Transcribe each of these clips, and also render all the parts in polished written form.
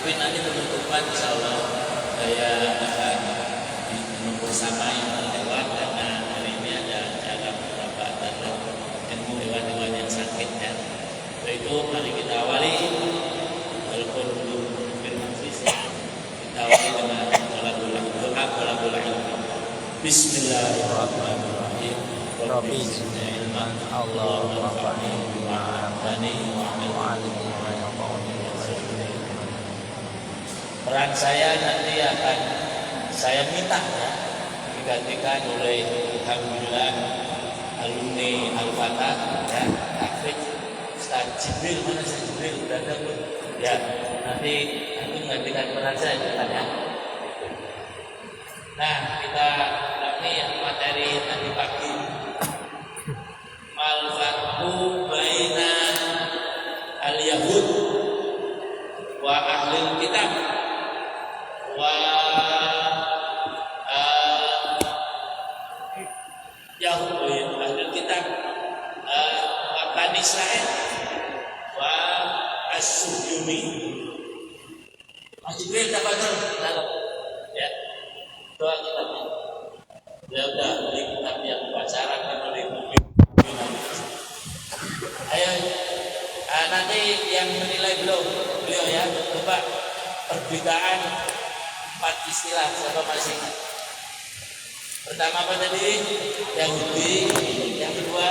Tapi nanti penutupan insya Allah saya akan membersamai hewan karena hari ini ada acara beberapa tadab ilmu hewan-hewan yang sakit ya. Untuk itu mari kita awali walaupun belum bermajlis ya, kita awali dengan doa qolabul ilmi. Bismillahirrahmanirrahim. Rabbi zidni ilman, Allahumma anfa'ni bima 'allamtani wa 'allimni ma yanfa'uni warzuqni ilman. Peran saya nanti akan saya minta ya digantikan oleh alhamdulillah alumni Al-Fatah ya, Hafid Ustaz Jibril. Mana Ustaz Jibril? Sudah ada belum? Ya, nanti aku menggantikan peran saya ya. Nah, kita ini materi tadi pagi. Al-Fathu baina al-Yahud wa ahlil kitab wa Yahud ahlil kitab wa Bani Israel wa as-Suhyuni. Mas Jibril dapat dalam ya doa kitabnya. Ya udah beli kitab yang pacaran oleh ayo nanti yang menilai beliau ya, coba perbedaan 4 istilah siapa masih ingat? Pertama apa tadi? Yahudi, yang kedua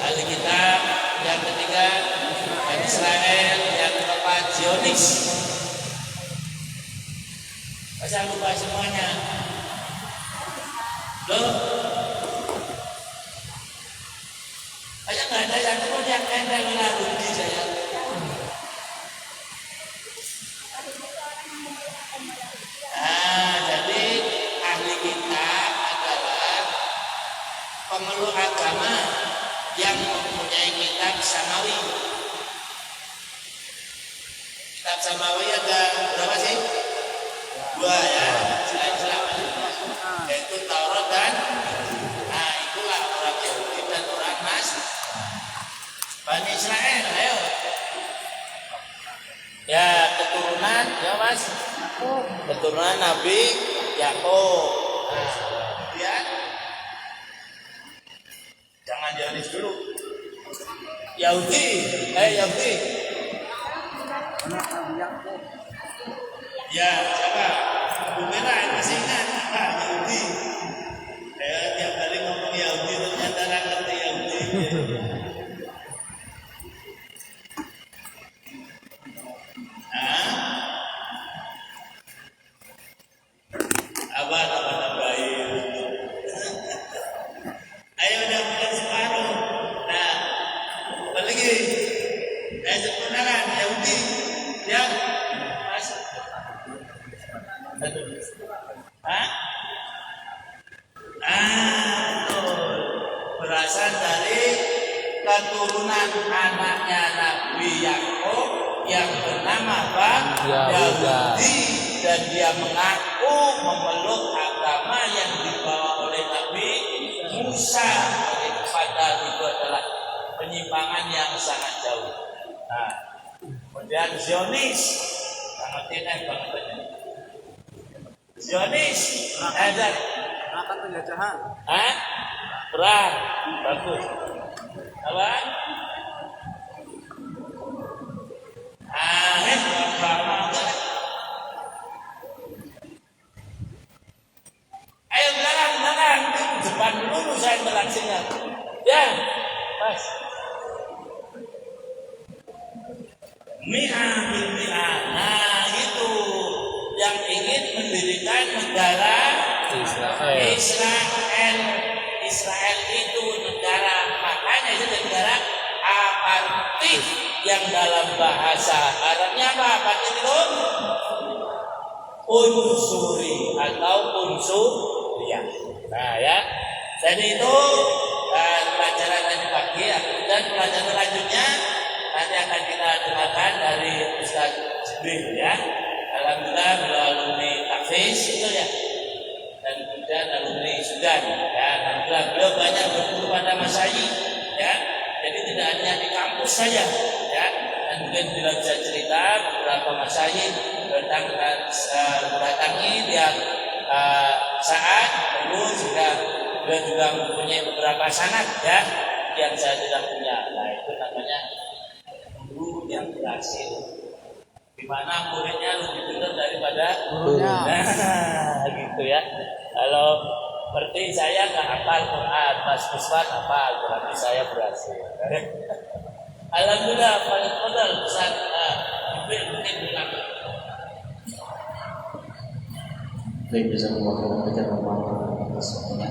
ahli kitab, yang ketiga Bani Israel, yang keempat Zionis. Masa lupa semuanya? Loh? Aja nggak ada yang pun yang endal Yahudi saya. Jadi ahli kitab adalah pemeluk agama yang mempunyai kitab samawi. Kitab samawi ada berapa sih? 2 ya. Selain yaitu Taurat dan itulah orang Yahudi dan orang Bani Israel, ayo. Ya, keturunan, ya Mas. Keturunan Nabi Yakub. Kemudian jangan Yahudi dulu. Yahudi, Yahudi. Ya, siapa? Bumera masih ingat apa? Yahudi. Tiap kali ngomong Yahudi ternyata nggak ngerti Yahudi. Nambahin. Ayo udah bulan separuh. Nah, apa lagi? Sebenarnya Yahudi, ya, Mas. Berasal dari keturunan anaknya Nabi Yakub yang bernama apa? Yahudi, dan dia mengaku memeluk agama yang dibawa oleh Nabi Musa. Padahal itu adalah penyimpangan yang sangat jauh. Nah, kemudian Zionis, sangat enak banget ini. Zionis, ada Akan penjajahan. Perang, bagus. Apa? Ayo belakang, depan dulu saya interaksinya. Ya, Mas. Mi'ah bil mi'ah. Nah, itu yang ingin mendirikan negara Israel. Israel itu negara, makanya itu negara apartheid yang dalam bahasa Arabnya apa? Apartheid itu unsuri atau unsuriyah. Nah ya, jadi itu pelajaran tadi pagi ya. Dan pelajaran selanjutnya nanti akan kita dengarkan dari Ustaz Jibril ya. Alhamdulillah beliau alumni Tahfiz itu ya. Dan kemudian alumni Sudan ya. Alhamdulillah beliau banyak berguru pada masyayikh ya. Jadi tidak hanya di kampus saja ya. Dan mungkin bila bisa cerita beberapa masyayikh mendatangi tiap saat dulu juga beliau juga mempunyai beberapa sanad ya yang saya tidak punya. Nah itu namanya guru yang berhasil, di mana muridnya lebih pintar daripada gurunya. Nah gitu ya. Kalau seperti saya nggak hafal Quran, Mas Muswan hafal, berarti saya berhasil. Alhamdulillah, paling modal besar mungkin bilang. Baik, jazakumullah khairan atas waktunya.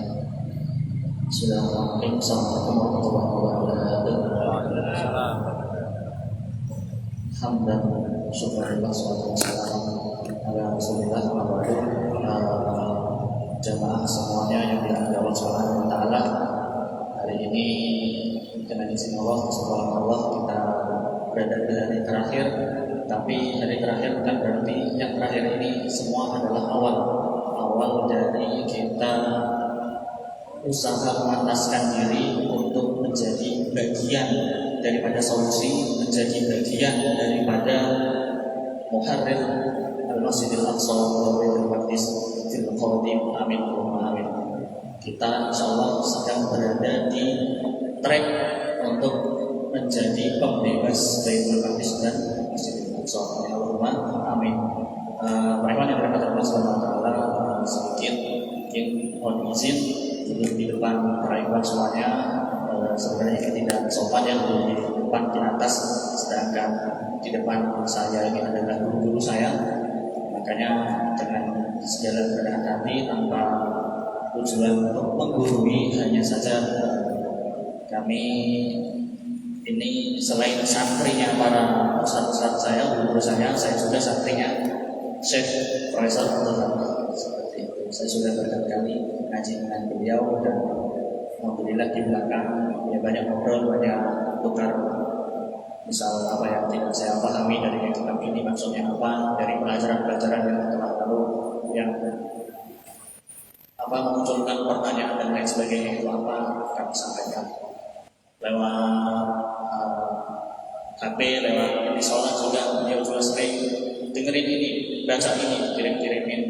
Assalamualaikum warahmatullahi wabarakatuh. Hamdan syukurillah salatu wassalamu ala Rasulillah wa ba'du. Jamaah semuanya yang dirahmati Allah Subhanahu wa taala. Hari ini dengan izin Allah, kesempatan Allah kita berada di hari terakhir. Tapi hari terakhir bukan berarti yang terakhir ini semua adalah awal dari kita usaha memantaskan diri untuk menjadi bagian daripada solusi, menjadi bagian daripada muharrir al-Masjidil Aqsa wa Baitul Maqdis fil qadim. Amin Allahumma amin. Kita insyaallah sedang berada di trek untuk menjadi pembebas Baitul Maqdis dan Masjidil Aqsa. Allahumma amin. Rahman yang berkata Allah Subhanahu wa taala, sedikit mungkin mohon izin duduk di depan para ikhwan semuanya. Sebenarnya tidak sopan yang di depan di atas, sedangkan di depan saya ini adalah guru-guru saya. Makanya dengan segala kerendahan hati tanpa tujuan untuk menggurui, hanya saja kami ini selain santrinya para ustadz saya, guru saya juga santrinya Syekh Profesor Abdul. Seperti itu. Saya sudah berkali-kali ngaji dengan beliau dan alhamdulillah di belakang ya banyak ngobrol, banyak tukar misal apa yang tidak saya pahami dari kitab ini maksudnya apa, dari pelajaran-pelajaran yang telah lalu yang memunculkan pertanyaan dan lain sebagainya, itu apa kami sampaikan lewat HP, lewat di sholat juga. Beliau juga sering dengerin ini, baca ini, kirim-kirimin.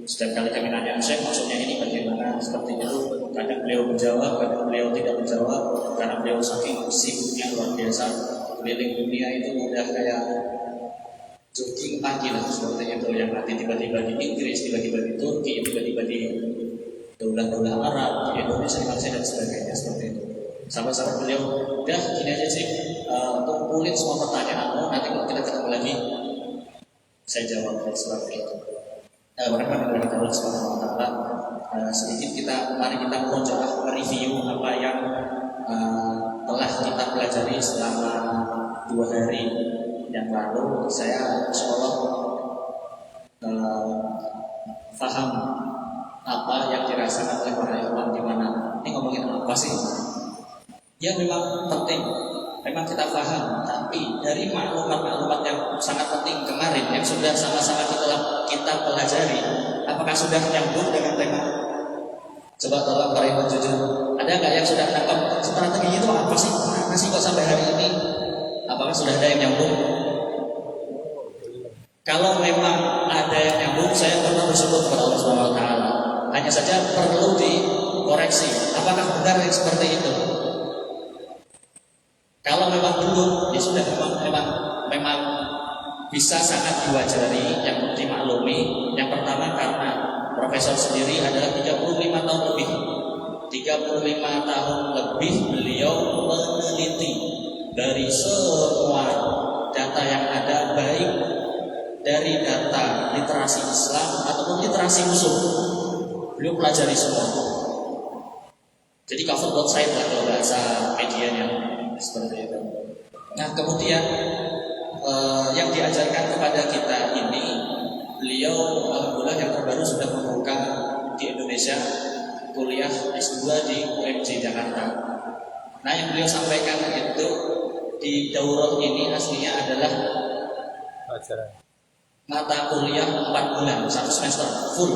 Setiap kali kami nanya, Syekh maksudnya ini bagaimana, seperti itu. Kadang beliau menjawab, kadang beliau tidak menjawab, karena beliau saking sibuknya luar biasa. Keliling dunia itu udah kayak jogging pagi lah, seperti itu. Yang nanti tiba-tiba di Inggris, tiba-tiba di Turki, tiba-tiba di daulah-daulah Arab, di Indonesia, di Malaysia dan sebagainya, seperti itu. Sahabat-sahabat beliau, udah gini aja sih, kumpulin semua pertanyaanmu, nanti kalau kita ketemu lagi saya jawab seperti itu. Bagaimana dari Allah Subhanahu wa taala, sedikit mari kita murojaah mereview apa yang telah kita pelajari selama 2 hari yang lalu. Saya insyaallah paham apa yang dirasakan oleh para ikhwan di mana. Ini ngomongin apa sih? Ya memang penting, memang kita paham, tapi dari maklumat-maklumat yang sangat penting kemarin yang sudah sama-sama kita pelajari, apakah sudah nyambung dengan tema? Coba tolong para ikhwan jujur, ada nggak yang sudah nangkap strategi itu apa sih? Mana sih kok sampai hari ini? Apakah sudah ada yang nyambung? Kalau memang ada yang nyambung, saya perlu bersyukur kepada Allah Subhanahu wa taala. Hanya saja perlu dikoreksi, apakah benar yang seperti itu? Kalau memang belum, ya sudah memang bisa sangat diwajari, yang dimaklumi. Yang pertama karena profesor sendiri adalah 35 tahun lebih. 35 tahun lebih beliau meneliti dari semua data yang ada, baik dari data literasi Islam ataupun literasi musuh. Beliau pelajari semua. Jadi cover both side lah kalau bahasa medianya. Seperti itu. Nah kemudian yang diajarkan kepada kita ini, beliau alhamdulillah yang terbaru sudah membuka di Indonesia kuliah S2 di UMJ Jakarta. Nah yang beliau sampaikan itu di daurah ini aslinya adalah mata kuliah 4 bulan, 1 semester full.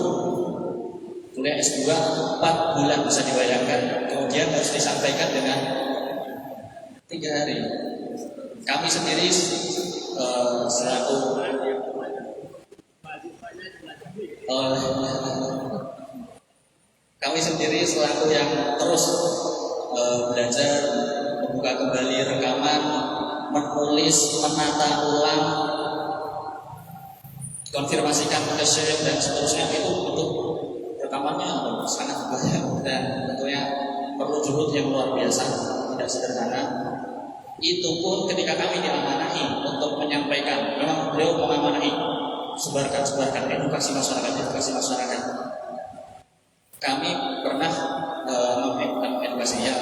Kuliah S2 4 bulan bisa dibayangkan. Kemudian harus disampaikan dengan 3 hari. Kami sendiri selaku kami sendiri selaku yang terus belajar membuka kembali rekaman, menulis, menata ulang, konfirmasikan ke syekh dan seterusnya, itu untuk rekamannya sangat banyak dan tentunya perlu juhud yang luar biasa, tidak sederhana. Itu pun ketika kami diamanahi untuk menyampaikan, memang beliau mengamanahi sebarkan edukasi masyarakat. Kami pernah mengedukasi ya,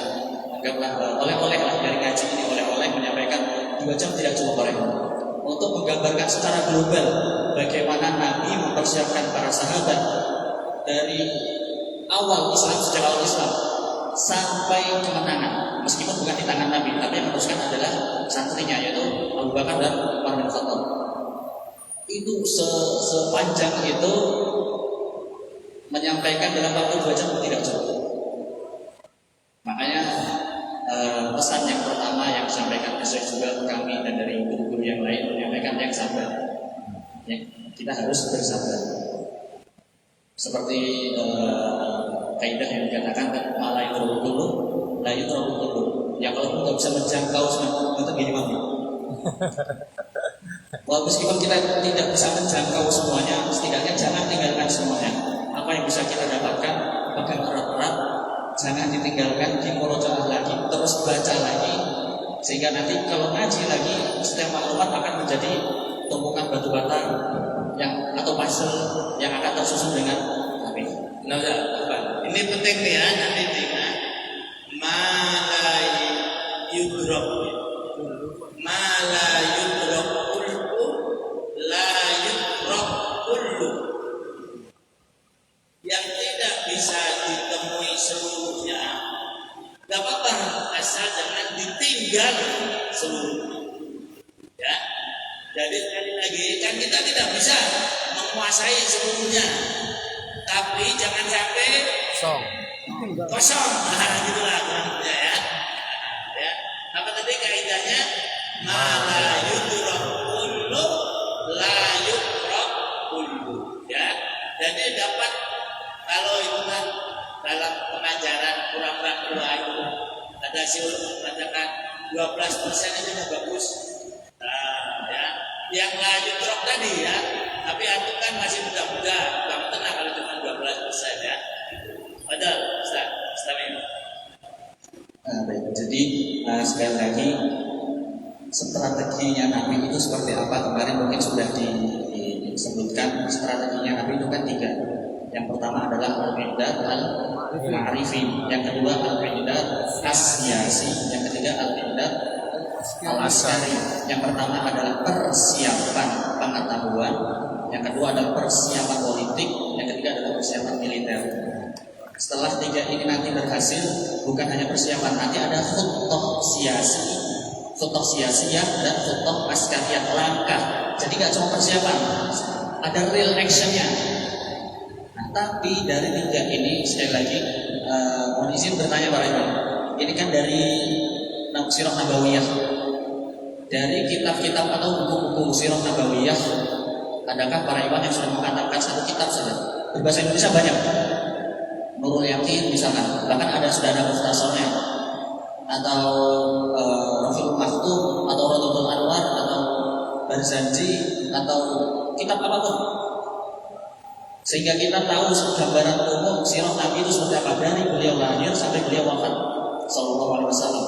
anggaplah oleh-oleh lah dari ngaji ini, oleh-oleh menyampaikan 2 jam tidak cukup oleh untuk menggambarkan secara global bagaimana Nabi mempersiapkan para sahabat dari awal Islam, sejak awal Islam sampai kemenangan, meskipun bukan di tangan Nabi, tapi yang meneruskan adalah santrinya, yaitu Abu Bakar dan Umar bin Khattab. Itu sepanjang itu menyampaikan dalam waktu 2 jam tidak cukup. Makanya pesan yang pertama yang disampaikan Syekh juga kami dan dari guru-guru yang lain menyampaikan yang sabar. Ya, kita harus bersabar. Seperti kaidah yang dikatakan malai dulu, layu dulu. Ya kalau kita bisa menjangkau semua itu gini mami. Walaupun meskipun kita tidak bisa menjangkau semuanya, setidaknya jangan tinggalkan semuanya. Apa yang bisa kita dapatkan, pegang erat-erat, jangan ditinggalkan, dimurojaah lagi, terus baca lagi, sehingga nanti kalau ngaji lagi, setiap maklumat akan menjadi tumpukan batu bata yang atau puzzle yang akan tersusun dengan rapi. Nah, ini penting nih ya, nanti diingat. Malai yudrok, malai yudrok kullu, la yudrok kullu. Yang tidak bisa ditemui seluruhnya, gak apa-apa, asal jangan ditinggal seluruhnya. Ya, jadi sekali lagi kan kita tidak bisa menguasai seluruhnya, tapi jangan sampai kosong. Nah, gitulah kurangnya ya. Ya, apa tadi kaidahnya? Mala yudrok kullu, la yudrok kullu. Ya, jadi dapat. Kalau itu kan dalam pengajaran pura-pura itu ada siul mengatakan 12% itu sudah bagus. Nah, ya, yang lanjut drop tadi ya, tapi aku kan masih muda-muda, kamu tenang kalau cuma 12% ya. Padahal, Ustaz ini. Baik, jadi sekali lagi strateginya Nabi itu seperti apa? Kemarin mungkin sudah disebutkan strateginya Nabi itu kan 3. Yang pertama adalah al-i'dad al-ma'rifi, yang kedua al-i'dad as-siyasi, yang ketiga al-i'dad al-askari. Yang pertama adalah persiapan pengetahuan, yang kedua adalah persiapan politik, yang ketiga adalah persiapan militer. Setelah 3 ini nanti berhasil, bukan hanya persiapan, nanti ada khutbah siyasiyah dan khutbah askariyah, langkah. Jadi gak cuma persiapan, ada real actionnya. Tapi dari 3 ini sekali lagi mohon izin bertanya Pak Iman. Ini kan dari Sirah Nabawiyah, dari kitab-kitab atau buku-buku Sirah Nabawiyah, adakah para iwan yang sudah mengatakan 1 kitab saja? Berbahasa Indonesia banyak. Nurul Yakin misalkan, bahkan sudah ada mukhtasarnya, atau Rafiul Maktub, atau Radul Anwar, atau Barzanji, atau kitab apapun. Sehingga kita tahu gambaran umum sirah Nabi itu seperti apa dari beliau lahir sampai beliau wafat sallallahu alaihi wasallam.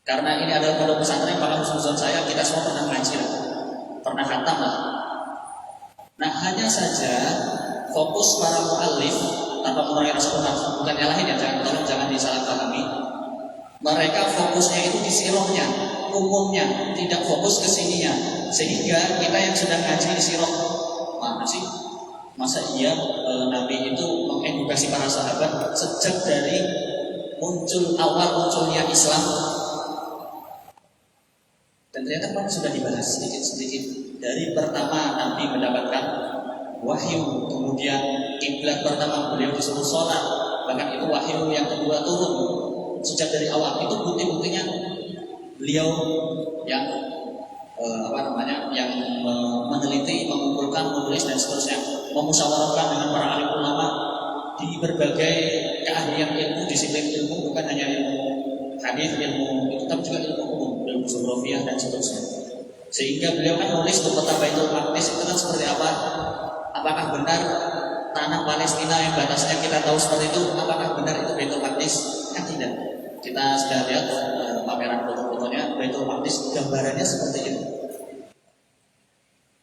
Karena ini adalah pondok pesantren, maka husnuzon saya kita semua pernah ngaji lah, pernah khatam lah. Nah, hanya saja fokus para muallif tanpa mengurangi rasa hormat, bukan nyalahin ya, jangan disalahpahami. Mereka fokusnya itu di sirahnya, umumnya, tidak fokus ke sininya. Sehingga kita yang sudah ngaji di sirah, masa iya Nabi itu mengedukasi para sahabat sejak dari awal munculnya Islam, dan ternyata kan sudah dibahas sedikit-sedikit dari pertama Nabi mendapatkan wahyu, kemudian kiblat pertama beliau disuruh sholat, bahkan itu wahyu yang kedua turun sejak dari awal. Itu bukti-buktinya beliau yang yang meneliti, mengumpulkan, menulis dan seterusnya, memusyawarahkan dengan para alim ulama di berbagai keahlian ilmu, disiplin ilmu, bukan hanya ilmu hadis, ilmu itu, tapi juga ilmu umum, ilmu geografiah dan seterusnya. Sehingga beliau kan nulis tuh peta Baitul Maqdis itu kan seperti apa? Apakah benar tanah Palestina yang batasnya kita tahu seperti itu? Apakah benar itu Baitul Maqdis? Kan tidak. Kita sudah lihat pameran foto-fotonya Baitul Maqdis, gambarannya seperti itu.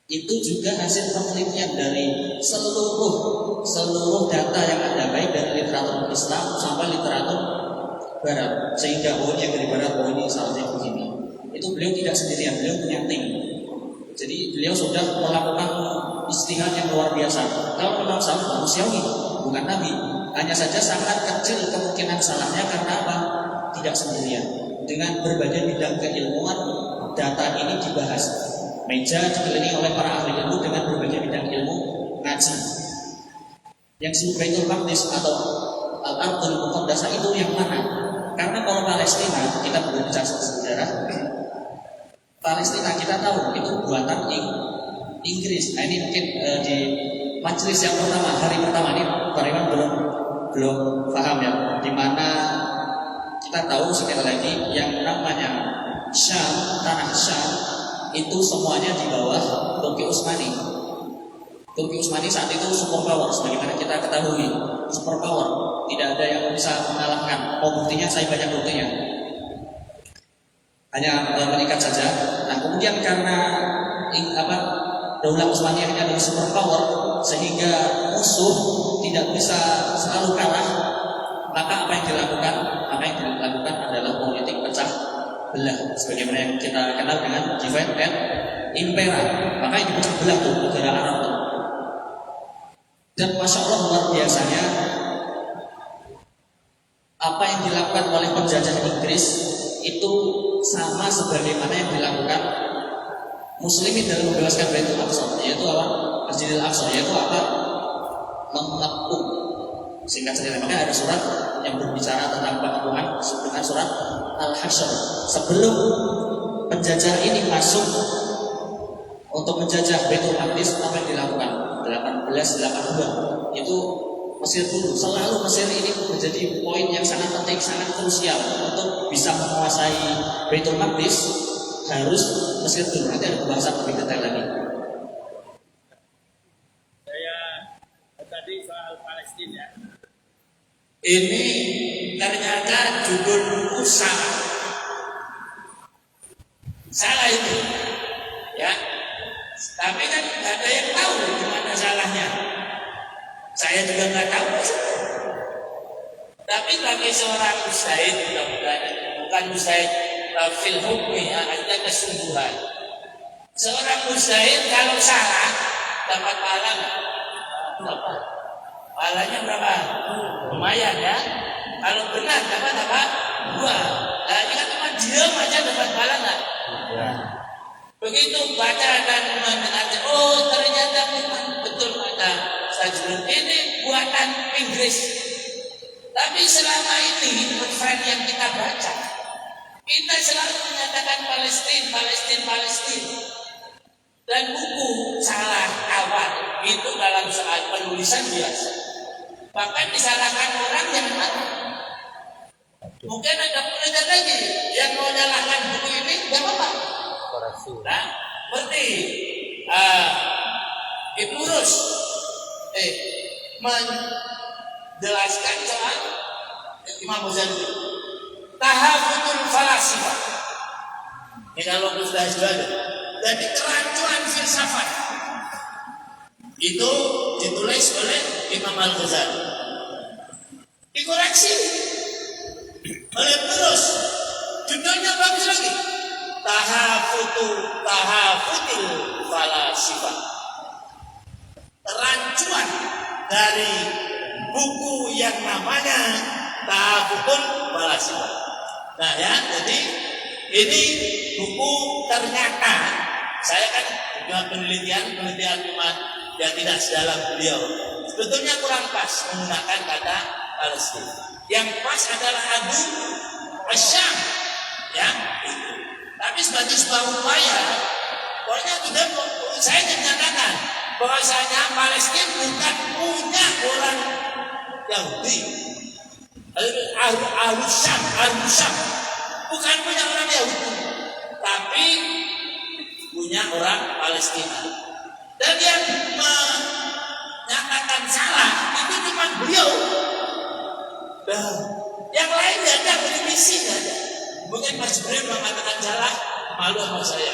Itu juga hasil penelitian dari seluruh data yang ada, baik dari literatur Islam sampai literatur Barat, sehingga ini dari Barat, ini salahnya begini. Itu beliau tidak sendirian, beliau punya tim. Jadi beliau sudah melakukan istihad yang luar biasa. Kalau Imam Syafi'i manusiawi, bukan nabi, hanya saja sangat kecil kemungkinan salahnya karena apa? Tidak sendirian. Dengan berbagai bidang keilmuan, data ini dibahas. Meja dikelilingi oleh para ahli ilmu dengan berbagai bidang ilmu ngaji. Yang Baitul Maqdis atau Al-Ardhul Muqaddasah itu yang mana? Karena kalau Palestina, kita berbicara sejarah, Palestina kita tahu itu buatan Inggris. Nah ini mungkin di majelis yang pertama, hari pertama ini Pak Iman belum paham ya, di mana kita tahu sekali lagi yang namanya Syam, tanah Syam itu semuanya di bawah Turki Utsmani. Turki Utsmani saat itu superpower, sebagaimana kita ketahui, superpower, tidak ada yang bisa mengalahkan. Oh, buktinya saya banyak buktinya, hanya meningkat saja. Nah kemudian karena Daulah Utsmaniyah ini adalah superpower, sehingga musuh tidak bisa selalu kalah. Maka apa yang dilakukan? Adalah politik pecah belah, sebagaimana yang kita kenal dengan divide and impera. Maka yang dipecah belah tuh negara Arab tuh. Dan masya Allah luar biasanya apa yang dilakukan oleh penjajah Inggris itu sama sebagaimana yang dilakukan Muslimin dalam membebaskan Baitul Aqsa, yaitu apa? Masjidil Aqsa, yaitu apa? Mengepung. Singkat cerita, makanya ada surat yang berbicara tentang pengepungan dengan surat Al-Hasyr. Sebelum penjajah ini masuk untuk menjajah Baitul Maqdis, apa yang dilakukan? 1882 itu Mesir dulu. Selalu Mesir ini menjadi poin yang sangat penting, sangat krusial untuk bisa menguasai Baitul Maqdis. Harus Mesir dulu. Nanti ada pembahasan lebih detail lagi. Saya tadi soal Palestina. Ini ternyata judul buku salah itu, ya. Tapi kan nggak ada yang tahu di mana salahnya. Saya juga nggak tahu. Tapi bagi seorang mujtahid, bukan mujtahid fil hukmi, artinya kesungguhan. Seorang mujtahid kalau salah dapat pahala berapa? Pahalanya berapa? Lumayan ya. Kalau benar dapat apa? 2. Nah, ini kan cuma diam aja dapat pahala nggak? Ya. Begitu baca dan mendengar, oh ternyata memang betul kata Sajrun ini buatan Inggris. Tapi selama ini novel yang kita baca, kita selalu menyatakan Palestina. Dan buku salah awal itu dalam soal penulisan biasa. Bahkan disalahkan orang yang mana? Mungkin ada penelitian lagi yang mau nyalahkan buku ini, nggak apa-apa. Nah, seperti Ibnu Rus menjelaskan soal Imam Ghazali Tahafutul Falasifah. Ini kalau sudah ada. Jadi kerancuan filsafat itu ditulis oleh Imam Al-Ghazali, dikoreksi oleh Ibnu Rus. Judulnya bagus lagi, Tahafutil Falasifah. Kerancuan dari buku yang namanya Tahafutul Falasifah. Nah ya, jadi ini buku ternyata saya kan juga penelitian cuma yang tidak sedalam beliau. Sebetulnya kurang pas menggunakan kata Palestina. Yang pas adalah Abu Asyam, ya. Tapi sebagai sebuah upaya, pokoknya sudah saya menyatakan bahwasanya Palestina bukan punya orang Yahudi, Al-Syam, bukan punya orang Yahudi, tapi punya orang Palestina. Dan yang menyatakan salah itu cuma beliau. Nah, yang lain ya ada misi aja. Mungkin Mas Jibril mengatakan salah, malu sama saya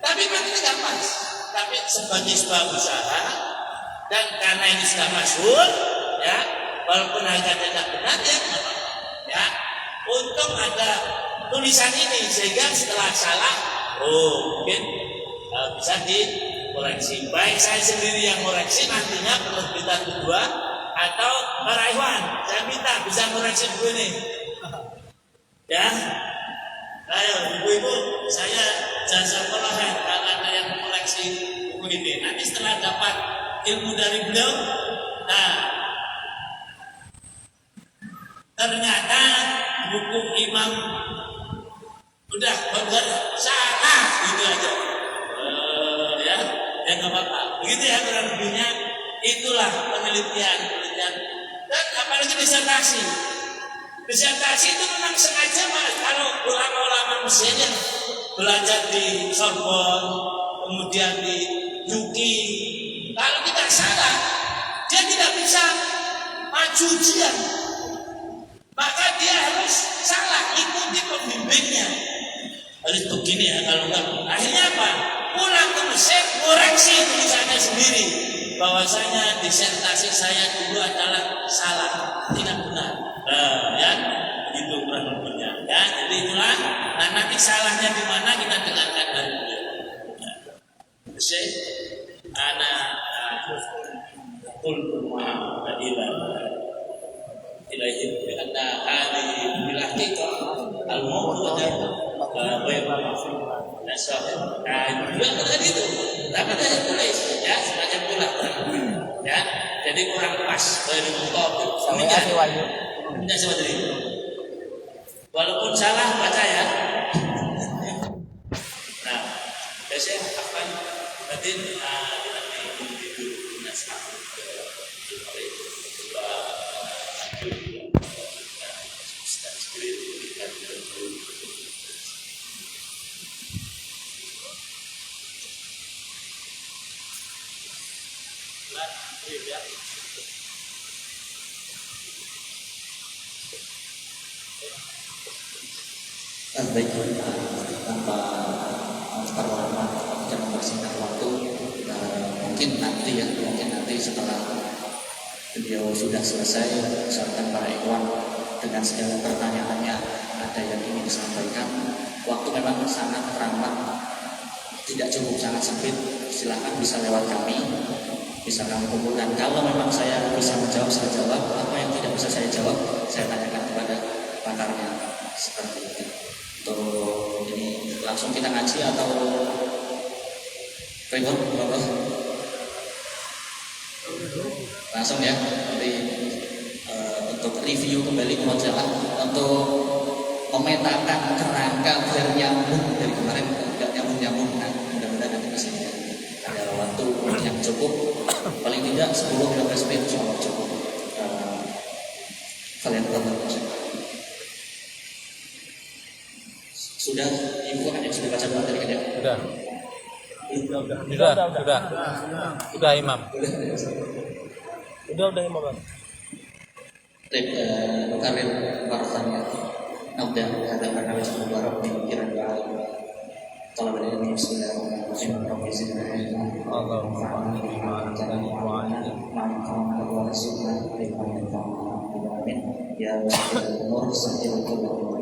tapi memang ini nggak pas. Tapi sebagai sebuah usaha dan karena ini sudah masyhur, ya, walaupun agak tidak benar ya, untung ada tulisan ini sehingga setelah salah, mungkin bisa dikoreksi. Baik saya sendiri yang koreksi nantinya penerbitan kedua atau para Ikhwan, saya minta bisa koreksi buku ini. Ya, ayo ibu-ibu, saya jasa pelahan kalau ada yang koleksi buku ini. Nanti setelah dapat ilmu dari beliau, nah ternyata buku Imam udah benar salah gitu aja. Ya nggak apa-apa. Begitu ya kurang lebihnya. Itulah penelitian dan apalagi disertasi. Disertasi itu memang sengaja kalau ulama-ulama Mesir yang belajar di Sorbonne, kemudian di Yuki, kalau tidak salah, dia tidak bisa maju ujian, maka dia harus salah, ikuti pembimbingnya. Harus begini ya, kalau enggak. Akhirnya apa? Pulang ke Mesir, koreksi tulisannya sendiri, bahwasanya disertasi saya dulu adalah salah, tidak benar. Ya, begitu kurang lebihnya. Ya, jadi itulah. Nah, nanti salahnya di mana kita dengarkan dari beliau. Syekh, ana qul ma ilaihi bi anna hadhihi bil haqiqah al mawdu'ah ghayr nasab. Nah, itu tadi itu. Tapi saya tulis ya semacam itulah. Ya, jadi kurang pas dari muqabil. Tidak seperti itu. Walaupun salah baca ya. Nah, biasanya akan nanti itu naskah. Baik, tanpa terlama dan mempersingkat waktu, mungkin nanti setelah beliau sudah selesai beserta para ikhwan dengan segala pertanyaannya, ada yang ingin disampaikan, waktu memang sangat ramah, tidak cukup, sangat sempit. Silakan bisa lewat kami, bisa kami kumpulkan. Kalau memang saya bisa menjawab, saya jawab. Apa yang tidak bisa saya jawab, saya tanyakan kepada pakarnya. Seperti itu. Untuk ini langsung kita ngaji atau ribut Bapak? Langsung ya. Jadi untuk review kembali majalah untuk memetakan kerangka biar nyambung dari kemarin tidak nyambung. Nah, mudah-mudahan nanti masih ada waktu yang cukup, paling tidak 10-15 menit insya cukup. Kalian tonton. Sudah, ibu kan yang sudah baca doa tadi kan ya? Sudah Imam. Udah Imam. Karir warasannya. Nabda ada karena wajib mubarak pemikiran baik. Kalau berada di Bismillahirrahmanirrahim. Allahumma fa'alni bima anzalani wa 'alani ma'akum wa rasulna amin. Ya Nur sallallahu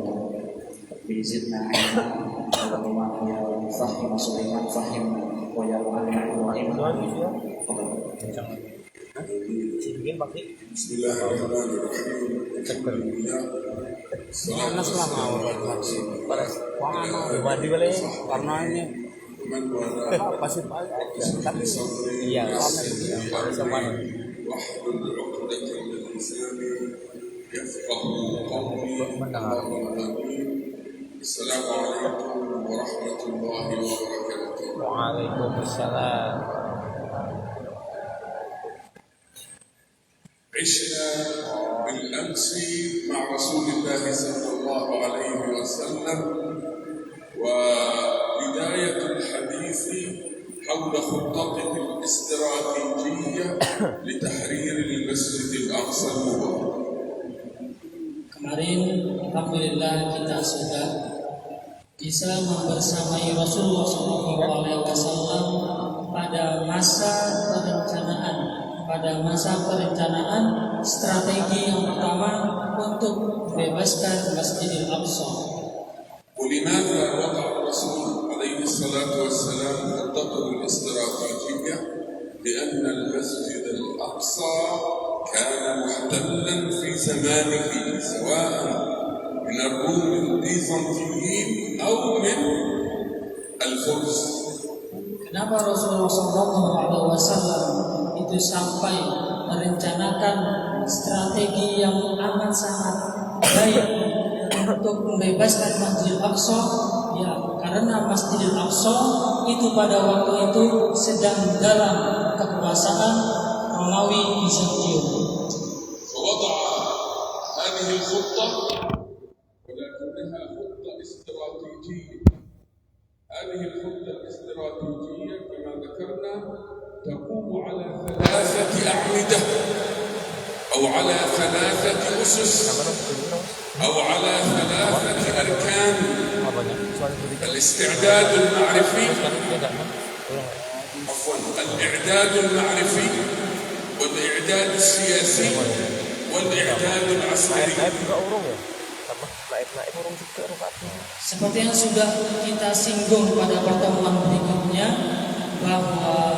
bizidna Allahumma ya fahim Sulaiman fahim wa ya mu'allim Ibrahim. Bismillahirrahmanirrahim. Karena ini pasif tapi iya السلام عليكم ورحمة الله وبركاته. Waalaikumsalam. عشنا بالأمس مع رسول الله صلى الله عليه وسلم وبداية الحديث حول خطته الاستراتيجية لتحرير المسجد الأقصى المبارك. Kemarin alhamdulillah kita sudah bisa membersamai Rasulullah SAW pada masa perencanaan strategi yang pertama untuk membebaskan Masjidil Aqsa. ولماذا وضع الرسول عليه الصلاة والسلام خطته الاستراتيجية؟ لأن المسجد الأقصى كان محتلا في زمانه سواء من الروم البيزنطيين أو من الفرس. Kenapa Rasulullah SAW itu sampai merencanakan strategi yang amat sangat baik untuk membebaskan Masjidil Aqsa? Ya, karena Masjidil Aqsa itu pada waktu itu sedang dalam kekuasaan Romawi Bizantium. فوضع هذه الخطة ولكنها خطة استراتيجية. هذه الخطة الاستراتيجية كما ذكرنا تقوم على ثلاثة أعمدة أو على ثلاثة أسس أو على ثلاثة أركان: الاستعداد المعرفي، الإعداد المعرفي، والإعداد السياسي، والإعداد العسكري. Seperti yang sudah kita singgung pada pertemuan berikutnya, bahwa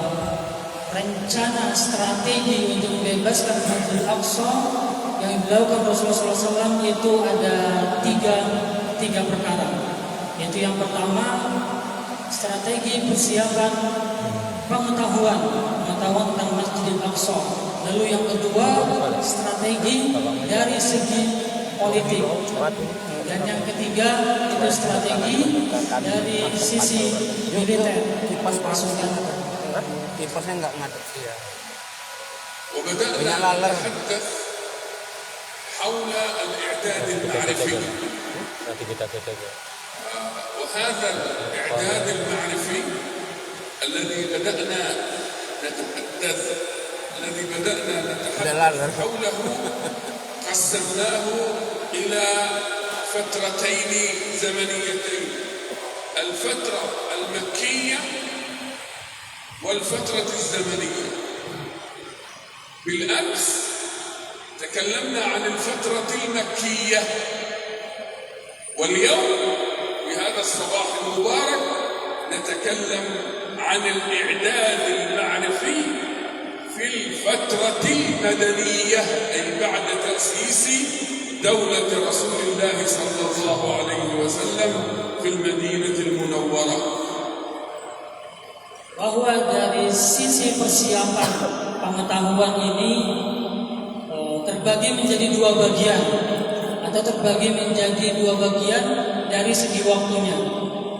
rencana strategi untuk membebaskan Masjidil Aqsa yang dilakukan Rasulullah SAW itu ada tiga perkara. Yaitu yang pertama, strategi persiapan pengetahuan tentang Masjidil Aqsa. Lalu yang kedua, strategi dari segi politik. Dan yang ketiga itu strategi dari sisi militer. Kipasnya nggak ngadep. Iya. وبدأنا نتحدث حول الإعداد المعرفي. وهذا الإعداد المعرفي الذي بدأنا نتحدث حوله قسمناه إلى فترتين زمنيتين: الفترة المكية والفترة الزمنية. بالأمس تكلمنا عن الفترة المكية، واليوم في هذا الصباح المبارك نتكلم عن الإعداد المعرفي في الفترة المدنية، أي بعد تأسيس دولة رسول الله صلى الله عليه وسلم في المدينة المنورة. Bahwa dari sisi persiapan pengetahuan ini terbagi menjadi dua bagian, atau terbagi menjadi dua bagian dari segi waktunya.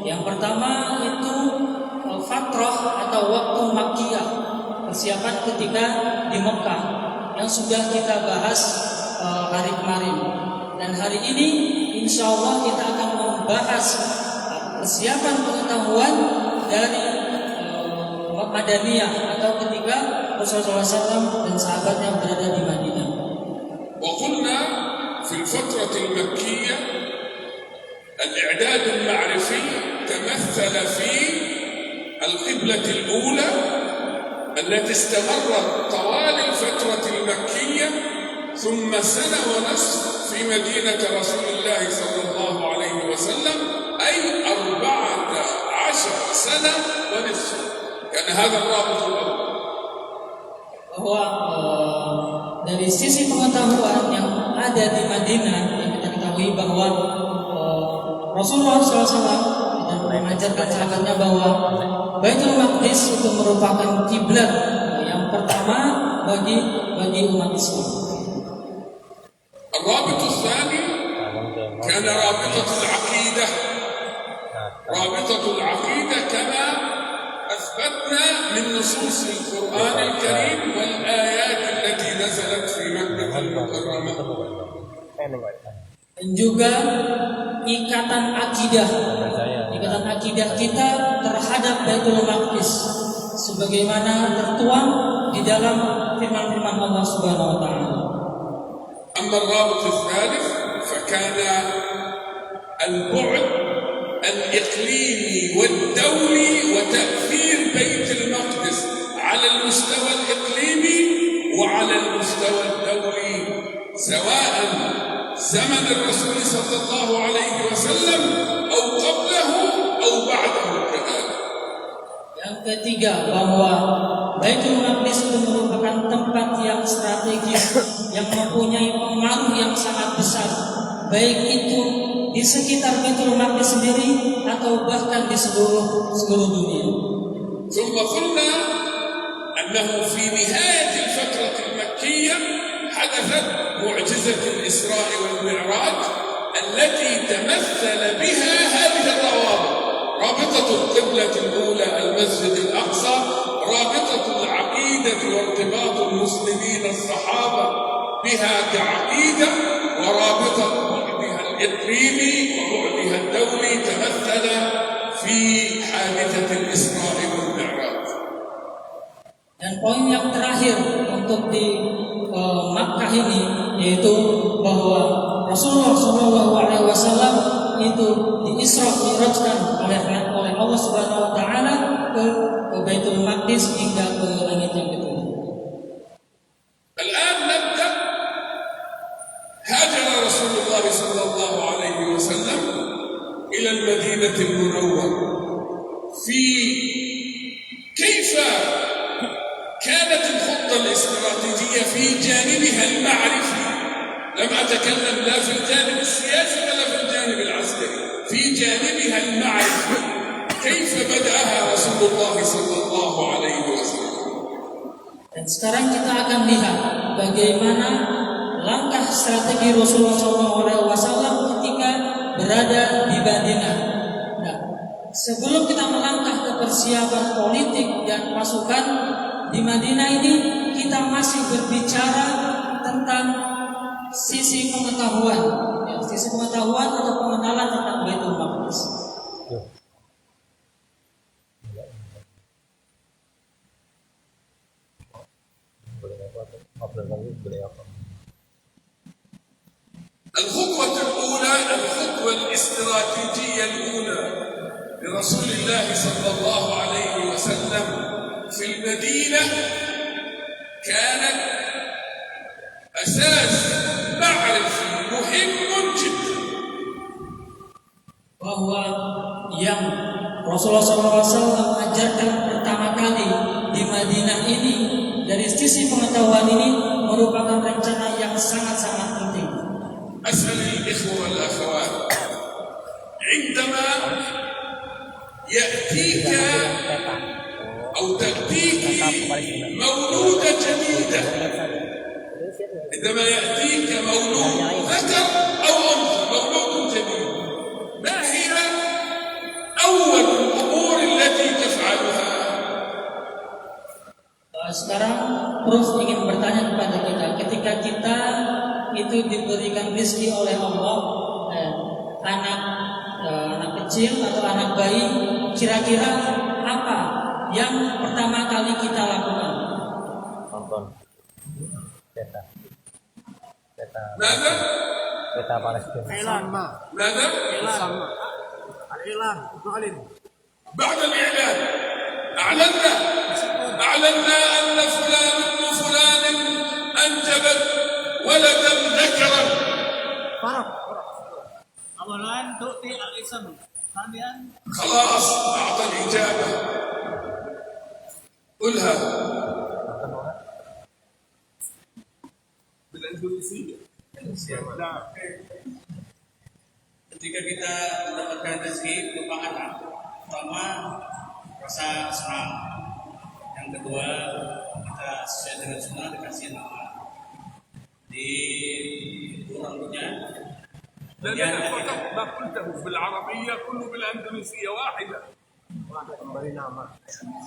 Yang pertama itu fatrah atau waktu Makkiyah, persiapan ketika di Mekah yang sudah kita bahas hari kemarin. Dan hari ini insya Allah kita akan membahas persiapan pengetahuan dari Madaniyah atau ketika Rasulullah SAW dan sahabatnya berada di Madinah. وقلنا في الفترة المكية الإعداد المعرفي تمثل في القبلة الأولى التي استمرت طوال الفترة المكية ثم سنة ونصف في مدينة رسول الله صلى الله عليه وسلم، أي 14 سنة ونصف. كان هذا الرابط الأول. Bahwa dari sisi pengetahuan yang ada di Madinah, yang kita ketahui bahwa Rasulullah SAW dan mengajarkan sahabatnya bahwa Baitul Maqdis itu merupakan kiblat yang pertama bagi umat Islam. الرابط الثاني كان رابطة العقيدة رابطة العقيدة كما أثبتنا من نصوص القرآن الكريم والآيات التي نزلت في مكة المكرمة. Dan juga ikatan akidah kita terhadap Baitul Maqdis sebagaimana tertuang di dalam firman-firman Allah Subhanahu wa taala. أما الرابط الثالث فكان البعد الإقليمي والدولي وتأثير بيت المقدس على المستوى الإقليمي وعلى المستوى الدولي سواء زمن الرسول صلى الله عليه وسلم أو قبله أو بعده كذلك. Yang ketiga, bahwa Baitul Maqdis itu merupakan tempat yang strategis yang mempunyai pengaruh yang sangat besar, baik itu di sekitar Baitul Maqdis sendiri atau bahkan di seluruh dunia. ثم قلنا أنه في نهاية الفترة المكية حدثت معجزة الإسراء والمعراج التي تمثل بها هذه الروابط: رابطة القبلة الأولى المسجد الأقصى، رابطة العقيدة وارتباط المسلمين الصحابة بها كعقيدة، ورابطة بعدها الإقليمي وبعدها الدولي تمثل في حادثة الإسراء والمعراج. Dan poin yang terakhir untuk di Makkah ini yaitu bahwa Rasulullah SAW itu diisra mi'rajkan oleh Allah Subhanahu wa taala ke Baitul Maqdis hingga ke langit yang ketujuh. الآن نبدأ. هاجر رسول الله صلى الله عليه وسلم إلى المدينة المنورة. كيف كانت الخطة الاستراتيجية في جانبها المعرفي؟ لم أتكلم لا في الجانب السياسي ولا في الجانب العسكري، في جانبها المعرفي كيف بدأها رسول الله صلى الله عليه وسلم. Dan sekarang kita akan lihat bagaimana langkah strategi Rasulullah SAW ketika berada di Madinah. Nah, sebelum kita melangkah ke persiapan politik dan pasukan di Madinah ini, kita masih berbicara tentang sisi pengetahuan atau pengenalan tentang Baitul Maqdis. الخطوة الأولى، الخطوة الاستراتيجية الأولى لرسول الله صلى الله عليه وسلم في المدينة كانت أساس معرفي مهم جدا. Bahwa yang Rasulullah SAW ajarkan pertama kali di Madinah ini dari sisi pengetahuan ini merupakan rencana yang sangat-sangat penting. أسأل الإخوة والأخوات، عندما يأتيك أو تأتيك مولودة جديدة، عندما يأتيك مولود ذكر أو أنثى، مولود جديد، ما هي أول الأمور التي تفعلها؟ Sekarang Prof ingin bertanya kepada kita, ketika kita itu diberikan rezeki oleh Allah, anak kecil atau anak bayi, kira-kira apa yang pertama kali kita lakukan? Nonton peta ماذا؟ Palestina. ماذا؟ بعد الإعلان أعلنا أن فلان ابن فلان أنجبت ولدا ذكرا. خلاص أعطى الإجابة. قلها Ketika kita mendapatkan rezeki berupa anak, pertama rasa senang, yang kedua kita sesuai dengan sunnah dikasih nama, di rambutnya, لأننا فقط ما قلته بالعربية كله بالأندونيسية واحدة.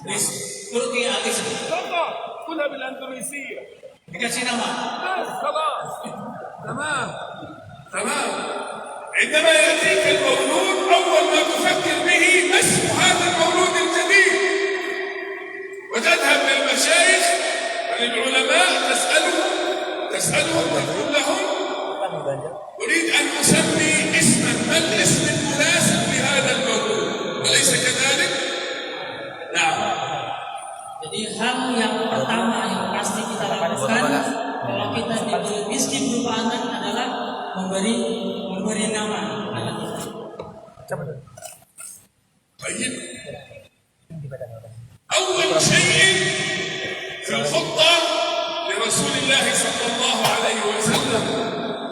Di Turki al-ism. فقط كلها بالأندونيسية. Dikasih nama. بس خلاص تمام. عندما يأتيك المولود أول ما تفكر به ما اسم هذا المولود الجديد، وتذهب للمشايخ وللعلماء تسألهم تقول لهم أريد أن أسمي اسما، ما الاسم المناسب لهذا المولود؟ أليس كذلك؟ نعم. Jadi hal yang pertama yang pasti kita lakukan kalau kita diberi rezeki berupa anak adalah memberi nama anak kita. طيب أول شيء في الخطة لرسول الله صلى الله عليه وسلم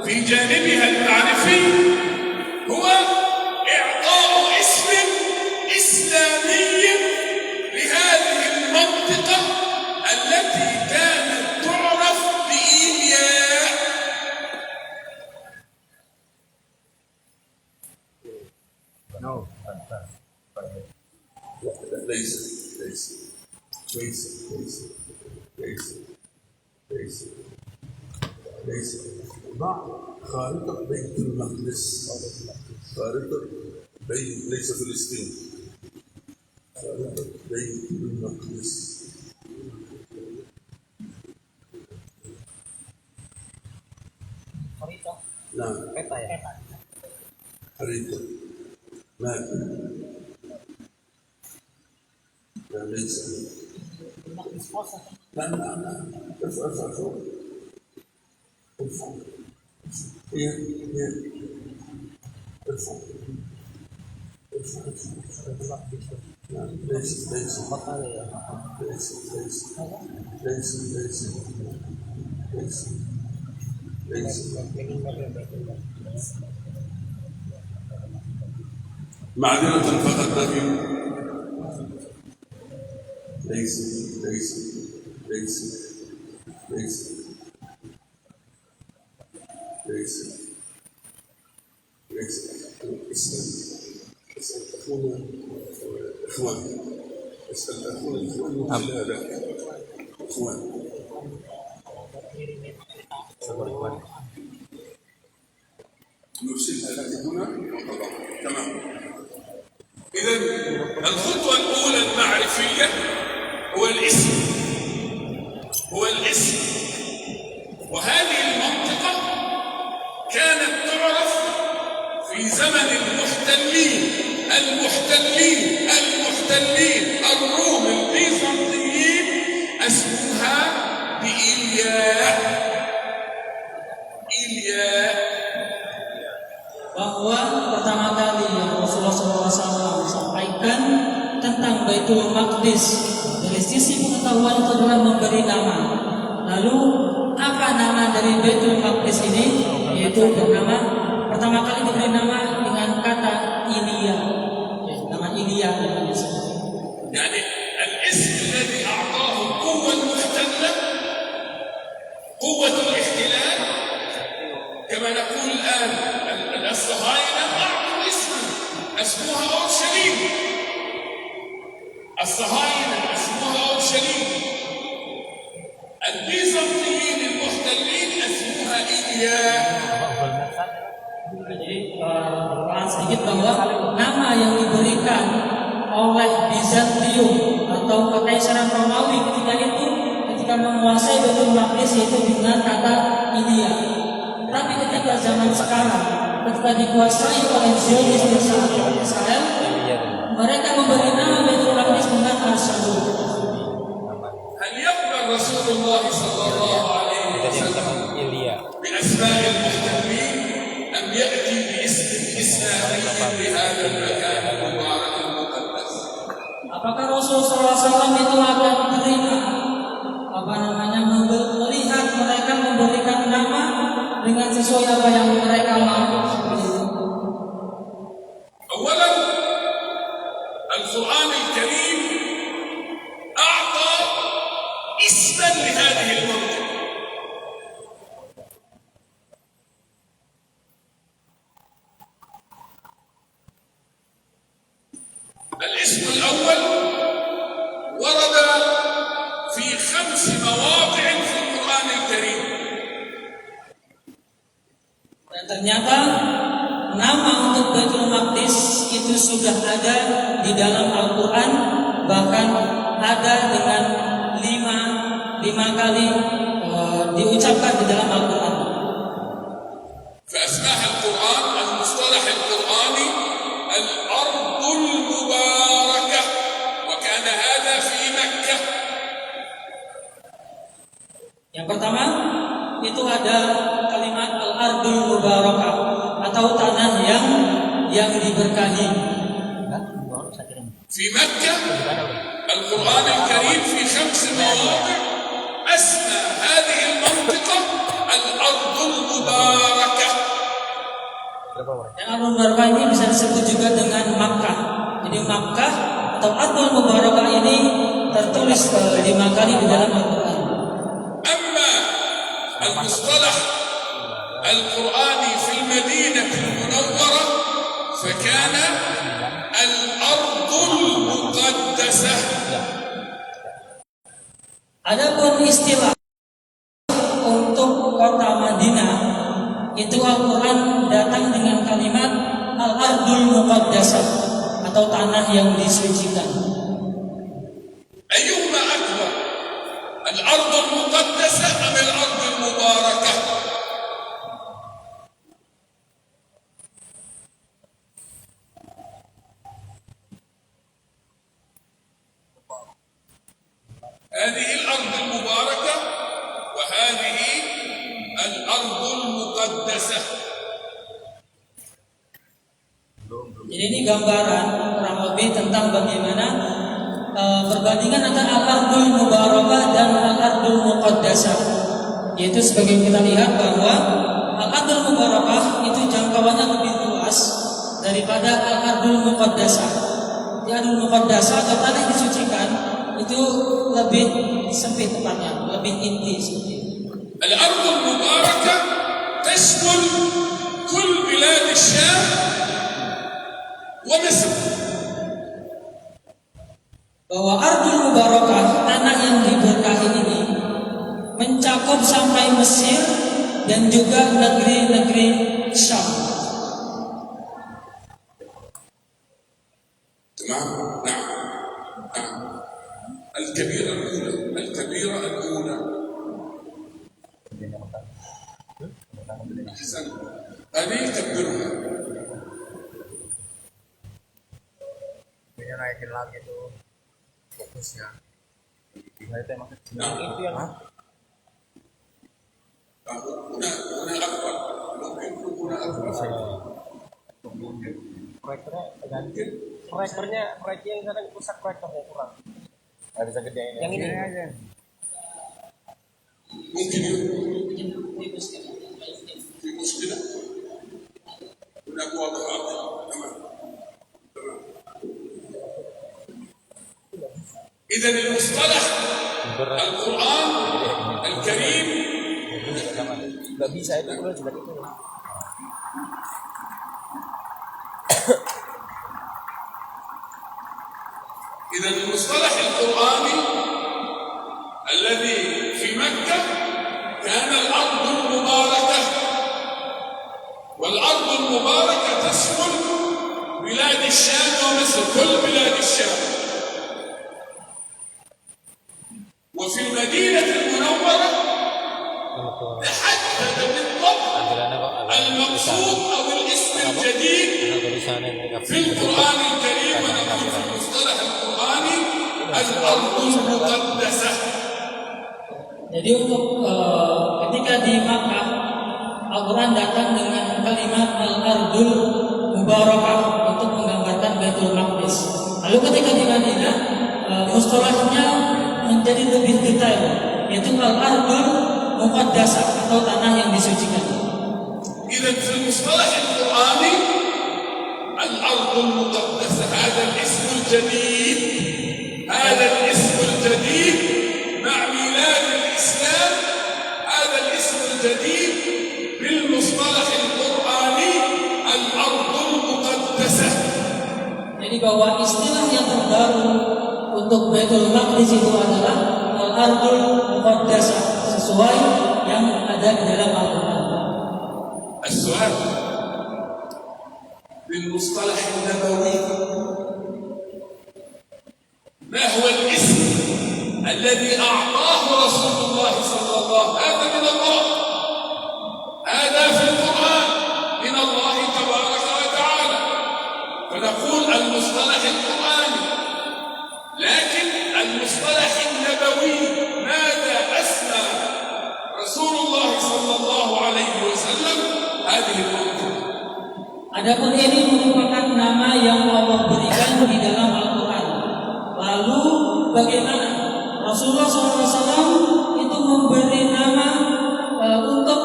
في جانبها المعرفي هو إعطاء اسم إسلامي لهذه المنطقة التي كانت تعرف بإيلياء. ليس ضع خارطة بيت المقدس، خارطة بيت ليس فلسطين، خارطة بيت المقدس. نعم خريطة ما لا ليس لا ارفع فوق ارفع هي ارفع لا ليس معذرة فقط لكن ليس اسأل أخونا إخوان هذا إخوان نرسلها لك هنا. تمام. إذن الخطوة الأولى المعرفية هو الاسم، وهذه المنطقة كانت تعرف في زمن المحتلين الروم البيزنطيين اسمها بإيلياء. Bahwa pertama kali yang Rasulullah SAW sampaikan tentang Baitul Maqdis dari sisi pengetahuan itu adalah memberi nama. Lalu apa nama dari Baitul Maqdis ini? Yaitu bernama, pertama kali diberi nama dengan kata Ilya. Nama Ilya namanya. يعني الاسم الذي أعطاه القوة المحتلة قوة الاحتلال، كما نقول الآن الصهاينة أعطوا اسما اسمها أورشليم، الصهاينة اسمها أورشليم، البيزنطيين المحتلين اسمها إيلياء. Jadi sedikit bahwa nama yang diberikan oleh Bizantium atau Kekaisaran Romawi ketika menguasai Baitul Maqdis yaitu dengan kata Ilya. Tapi ketika zaman sekarang, ketika dikuasai oleh Zionis di Israel, mereka memberi nama Baitul Maqdis dengan Al-Shalom. هل يقبل رسول الله صلى الله عليه وسلم بأسماء المحتلين أم يأتي باسم إسلامي لهذا المكان المبارك المقدس؟ Apakah Rasulullah SAW itu akan terima melihat mereka memberikan nama dengan sesuai apa yang mereka mau? أولا القرآن الكريم أعطى اسما لهذه المنطقة. الاسم الأول ورد في 5 مواضع في القرآن الكريم. Dan ternyata nama untuk Baitul Maqdis itu sudah ada di dalam Al-Quran, bahkan ada dengan lima kali diucapkan di dalam Al-Quran. فأسماء القرآن المصطلح القرآني الأرض المباركة، وكان هذا في مكة. Yang pertama itu ada kalimat Al-Ardul Mubarakah atau tanah yang diberkahi. في مكة القرآن الكريم في 5 مواضع أسمى هذه المنطقة الأرض المباركة. Dan Ardul Mubarakah ini bisa disebut juga dengan Makkah. Jadi Makkah atau Ardul Mubarakah ini tertulis 5 kali di dalam Al-Quran. أما المصطلح القرآني في المدينة المنورة فكان الأرض المقدسة. Adapun istilah untuk kota Madinah itu Al-Quran datang dengan kalimat Al-Ardul Muqaddasah atau tanah yang disucikan. أيهما أكبر الأرض المقدسة أم الأرض المباركة؟ هذه الأرض المباركة وهذه الأرض المقدسة. Jadi ini gambaran kurang lebih tentang bagaimana perbandingan antara Al-Ardul Mubarakah dan Al-Ardul Muqaddasah. Yaitu sebagai kita lihat bahwa Al-Ardul Mubarakah itu jangkauannya lebih luas daripada Al-Ardul Muqaddasah. Di Ardul Muqaddasah atau tanah yang disucikan itu lebih sempit tempatnya, lebih inti seperti itu. الأرض المباركة تشمل كل بلاد الشام ومصر. Bahwa Ardul Mubarakah, tanah yang diberkahi ini mencakup sampai Mesir dan juga negeri-negeri Syam. تمام؟ نعم. الكبيرة الأولى أحسن، هذه كبرها. Ini naikin lagi tuh fokusnya. Nah, itu emang نعم. itu yang هنا أكبر، ممكن يكون أكبر. proyektornya ganti. Proyektornya yang sekarang rusak, proyektornya kurang. Nggak bisa gedein yang ini aja. ممكن يكون في مشكلة. هناك واضح أكثر. تمام. إذا المصطلح القرآن الكريم Nggak bisa itu udah juga itu. إذا المصطلح القرآني الذي في مكة كان الأرض المباركة، والأرض المباركة تشمل بلاد الشام ومصر، كل بلاد الشام. وفي المدينة المنورة تحدد بالضبط المقصود أو الاسم الجديد في القرآن الكريم، ونقول في المصطلح القرآني الأرض المقدسة. Jadi untuk ketika di Makkah Al-Quran datang dengan kalimat Al-Ardul Mubarakah untuk menggambarkan Baitul Maqdis. Lalu ketika di Madinah mustalahnya menjadi lebih detail, yaitu Al-Ardul Muqaddasah atau tanah yang disucikan. إذا في المصطلح القرآني الأرض المقدسة هذا الاسم الجديد، هذا الاسم الجديد مع ميلاد الإسلام، هذا الاسم الجديد بالمصطلح القرآني الأرض المقدسة. Jadi bahwa istilah yang terbaru untuk Baitul Maqdis itu adalah Al-Ardul Muqaddasah, sesuai yang ada di dalam Al-Quran. السؤال بالمصطلح النبوي ما هو الاسم الذي أعطاه رسول الله صلى الله عليه وسلم؟ هذا من الله، هذا في القرآن من الله تبارك وتعالى، فنقول المصطلح القرآني. لكن المصطلح النبوي ماذا أسمى رسول الله صلى الله عليه وسلم هذه الأمة؟ Adapun ini merupakan nama yang Allah berikan di dalam Al-Quran. Lalu bagaimana Rasulullah SAW itu memberi nama untuk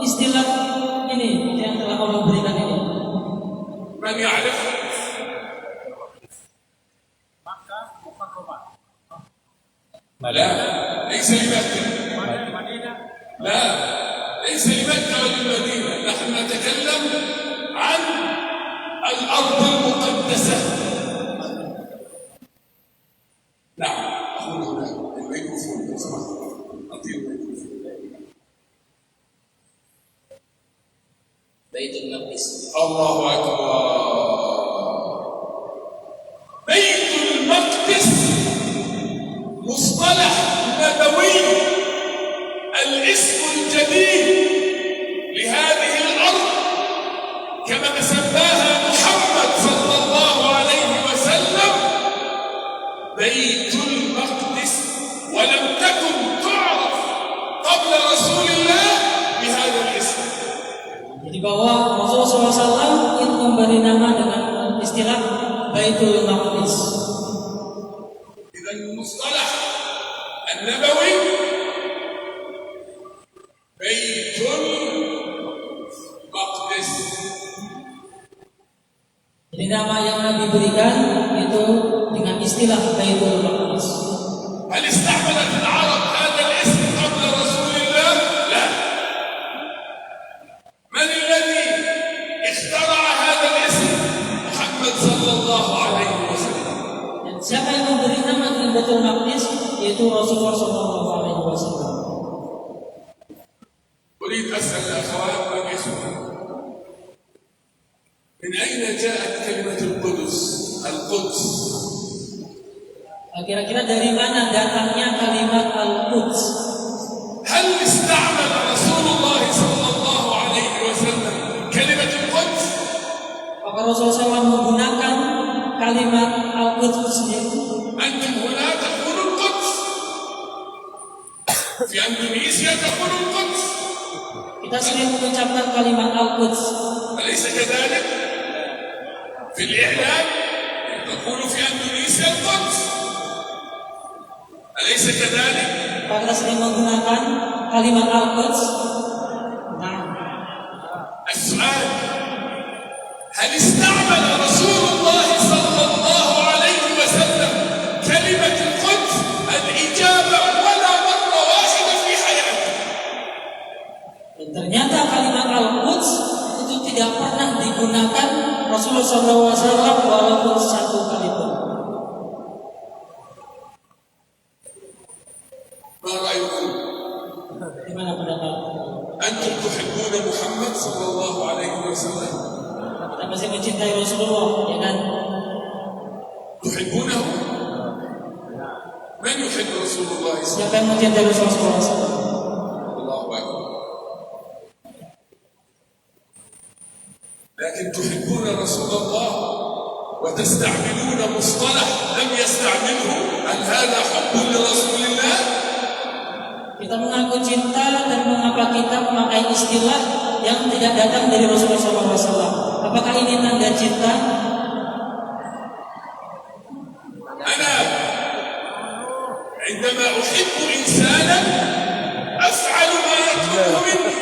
istilah ini yang telah Allah berikan ini? من يعرف؟ لا ليس لمكة، لا ليس لمكة وللمدينة، نحن نتكلم عن الأرض المقدسة. نعم أقول هنا الميكروفون لو سمحت أعطيه الميكروفون. Baitul Maqdis. الله أكبر. بيت المقدس مصطلح نبوي، الاسم الجديد لهذه الأرض كما سماها محمد صلى الله عليه وسلم بيت المقدس، ولم تكن تعرف قبل رسول الله بهذا الاسم. Jadi bahwa Rasulullah SAW itu memberi nama dengan istilah Baitul Maqdis. إذا المصطلح النبوي بيت المقدس. Jadi nama yang Nabi berikan itu dengan istilah Baitul Maqdis. هل استعملت العرب هذا الاسم قبل رسول الله؟ لا. من الذي اخترع هذا الاسم؟ محمد صلى الله عليه وسلم. Dan siapa yang memberi nama dengan Baitul Maqdis? Yaitu Rasulullah SAW. أريد أسأل الأخوات والإخوة، من أين جاءت كلمة القدس؟ القدس Kira-kira dari mana datangnya kalimat Al-Quds? هل استعمل رسول الله صلى الله عليه وسلم كلمة القدس؟ Apakah Rasulullah SAW menggunakan kalimat Al-Quds sendiri? أنتم هنا تقولوا القدس، في أندونيسيا تقولوا القدس، Kita sering mengucapkan kalimat Al-Quds. أليس كذلك؟ في الإعلام تقول في أندونيسيا القدس، أليس كذلك؟ Apakah kita sering menggunakan kalimat Al-Quds? Nah, السؤال، هل استعمل رسول الله صلى الله عليه وسلم كلمة القدس؟ الإجابة ولا مرة واحدة في حياته. dan ternyata kalimat Al-Quds itu tidak pernah digunakan Rasulullah SAW walaupun satu kali pun. ما رأيكم؟ Gimana pendapat? أنتم تحبون محمد صلى الله عليه وسلم؟ Kita masih mencintai Rasulullah, ya kan? تحبونه؟ من يحب رسول الله صلى Siapa yang mencintai Rasulullah SAW? الله عليه وسلم؟ لكن تحبون رسول الله وتستعملون مصطلح لم يستعمله، هل هذا حب لرسول الله؟ Kita mengaku cinta dan mengapa kita memakai istilah yang tidak datang dari Rasulullah SAW? Apakah ini tanda cinta? أنا عندما أحب إنسانا أفعل ما يطلبه مني.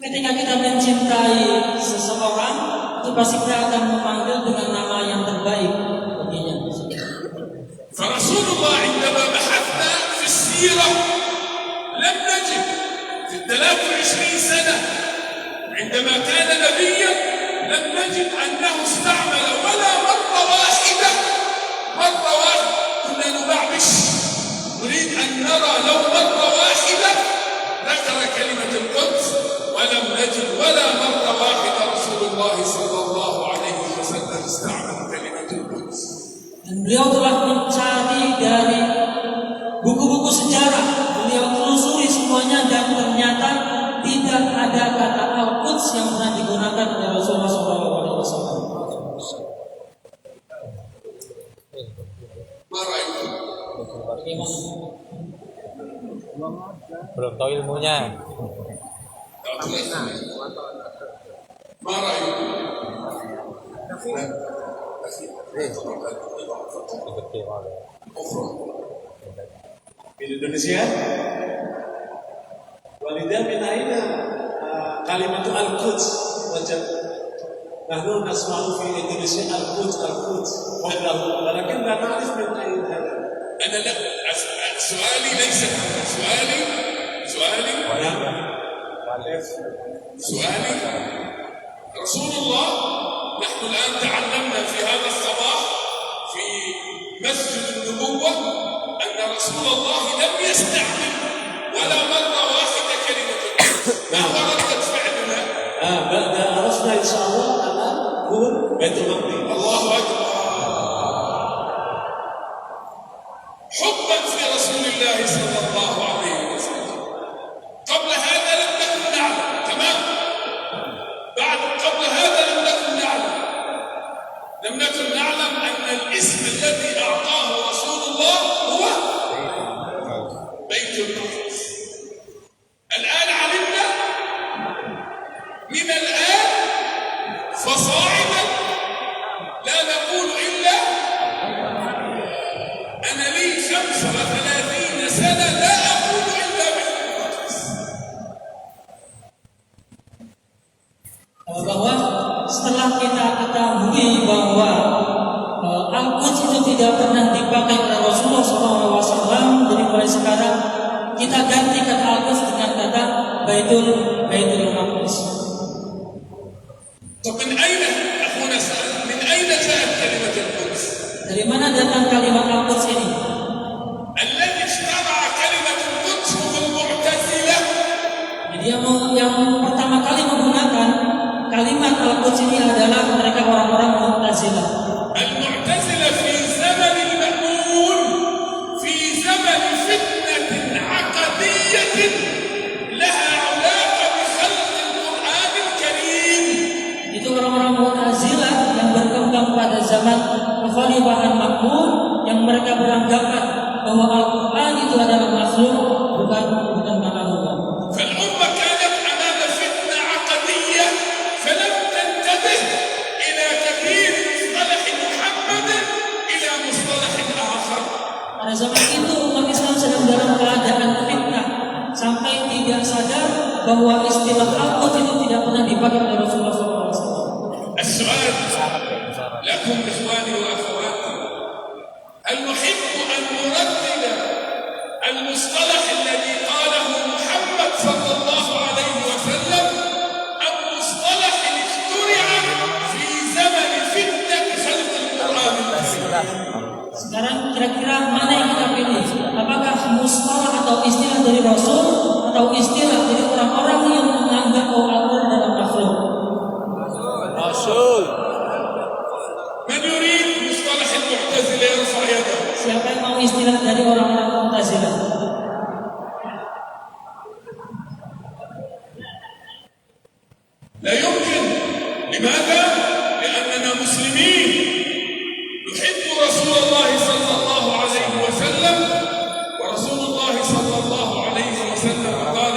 Ketika kita mencintai seseorang, itu pasti kita akan memanggil dengan nama yang terbaik baginya. فرسول الله عندما بحثنا في السيرة لم نجد في 23 سنة عندما كان نبيا لم نجد أنه استعمل ولا مرة واحدة كنا نبعبش نريد أن نرى لو مرة واحدة ذكر كلمة القدس، ولم نجد ولا مرة واحدة رسول الله صلى الله عليه وسلم استعمل كلمة القدس. Dan beliau telah mencari dari buku-buku sejarah, beliau telusuri semuanya dan ternyata tidak ada kata Al-Quds yang pernah digunakan oleh Rasulullah SAW. Belum tahu ilmunya. Di Indonesia walidah min aina kalimat al-Quds wajib nahnu nasma'u fi Indonesia al-Quds walakin la na'rif min aina. أنا لا سؤالي ليس سؤالي رسول الله، نحن الآن تعلمنا في هذا الصباح في مسجد النبوة أن رسول الله لم يستعمل ولا مرة واحدة كلمة القدس. ما هو ردة فعلنا؟ درسنا إن شاء الله الآن هو بيت المقدس. الله أكبر. حبا في رسول الله صلى الله عليه وسلم. قبل هذا لم نكن نعلم، تمام؟ قبل هذا لم نكن نعلم أن الاسم الذي أعطاه رسول الله هو بيت المقدس. الآن علمنا، من الآن فصاعدا لا نقول إلا أنا لي 35 سنة لا أقول إلا بالمقدس. Bahwa setelah kita ketahui bahwa Al-Quds itu tidak pernah dipakai oleh Rasulullah SAW, jadi mulai sekarang kita ganti kata Al-Quds dengan kata Baitul Maqdis. طب من أين أخونا سأل؟ من أين جاءت كلمة القدس؟ Dari mana datang kalimat Al-Quds ini? الذي اخترع كلمة القدس هم المعتزلة. Jadi yang pertama kali menggunakan kalimat Al-Quds ini adalah mereka orang-orang Mu'tazilah. المعتزلة في زمن المأمون، في زمن فتنة عقدية لها علاقة بخلق القرآن الكريم. Itu orang-orang Mu'tazilah yang berkembang pada zaman kekhalifahan Makmun, yang mereka beranggapan bahwa Al-Quran itu adalah makhluk, bukan kalamullah. فالأمة كانت أمام فتنة عقدية فلم تنتبه إلى تغيير مصطلح محمد إلى مصطلح آخر. Pada zaman itu umat Islam sedang dalam keadaan fitnah sampai tidak sadar bahwa istilah Al-Quds itu tidak pernah dipakai oleh Rasulullah SAW. السؤال لكم إخواني وأخواتي، هل نحب أن نردد المصطلح الذي قاله محمد صلى الله عليه وسلم أم مصطلح اخترع في زمن فتنة خلق القرآن الكريم؟ Sekarang kira-kira mana yang kita pilih? Apakah mustalah atau istilah dari Rasul atau istilah dari orang-orang yang menganggap bahwa Al-Quran adalah makhluk? Rasul. من يريد مصطلح المعتزلة يرفع يده. Siapa yang mau istilah dari orang-orang Mu'tazilah? لا يمكن. لماذا؟ لأننا مسلمين نحب رسول الله صلى الله عليه وسلم، ورسول الله صلى الله عليه وسلم قال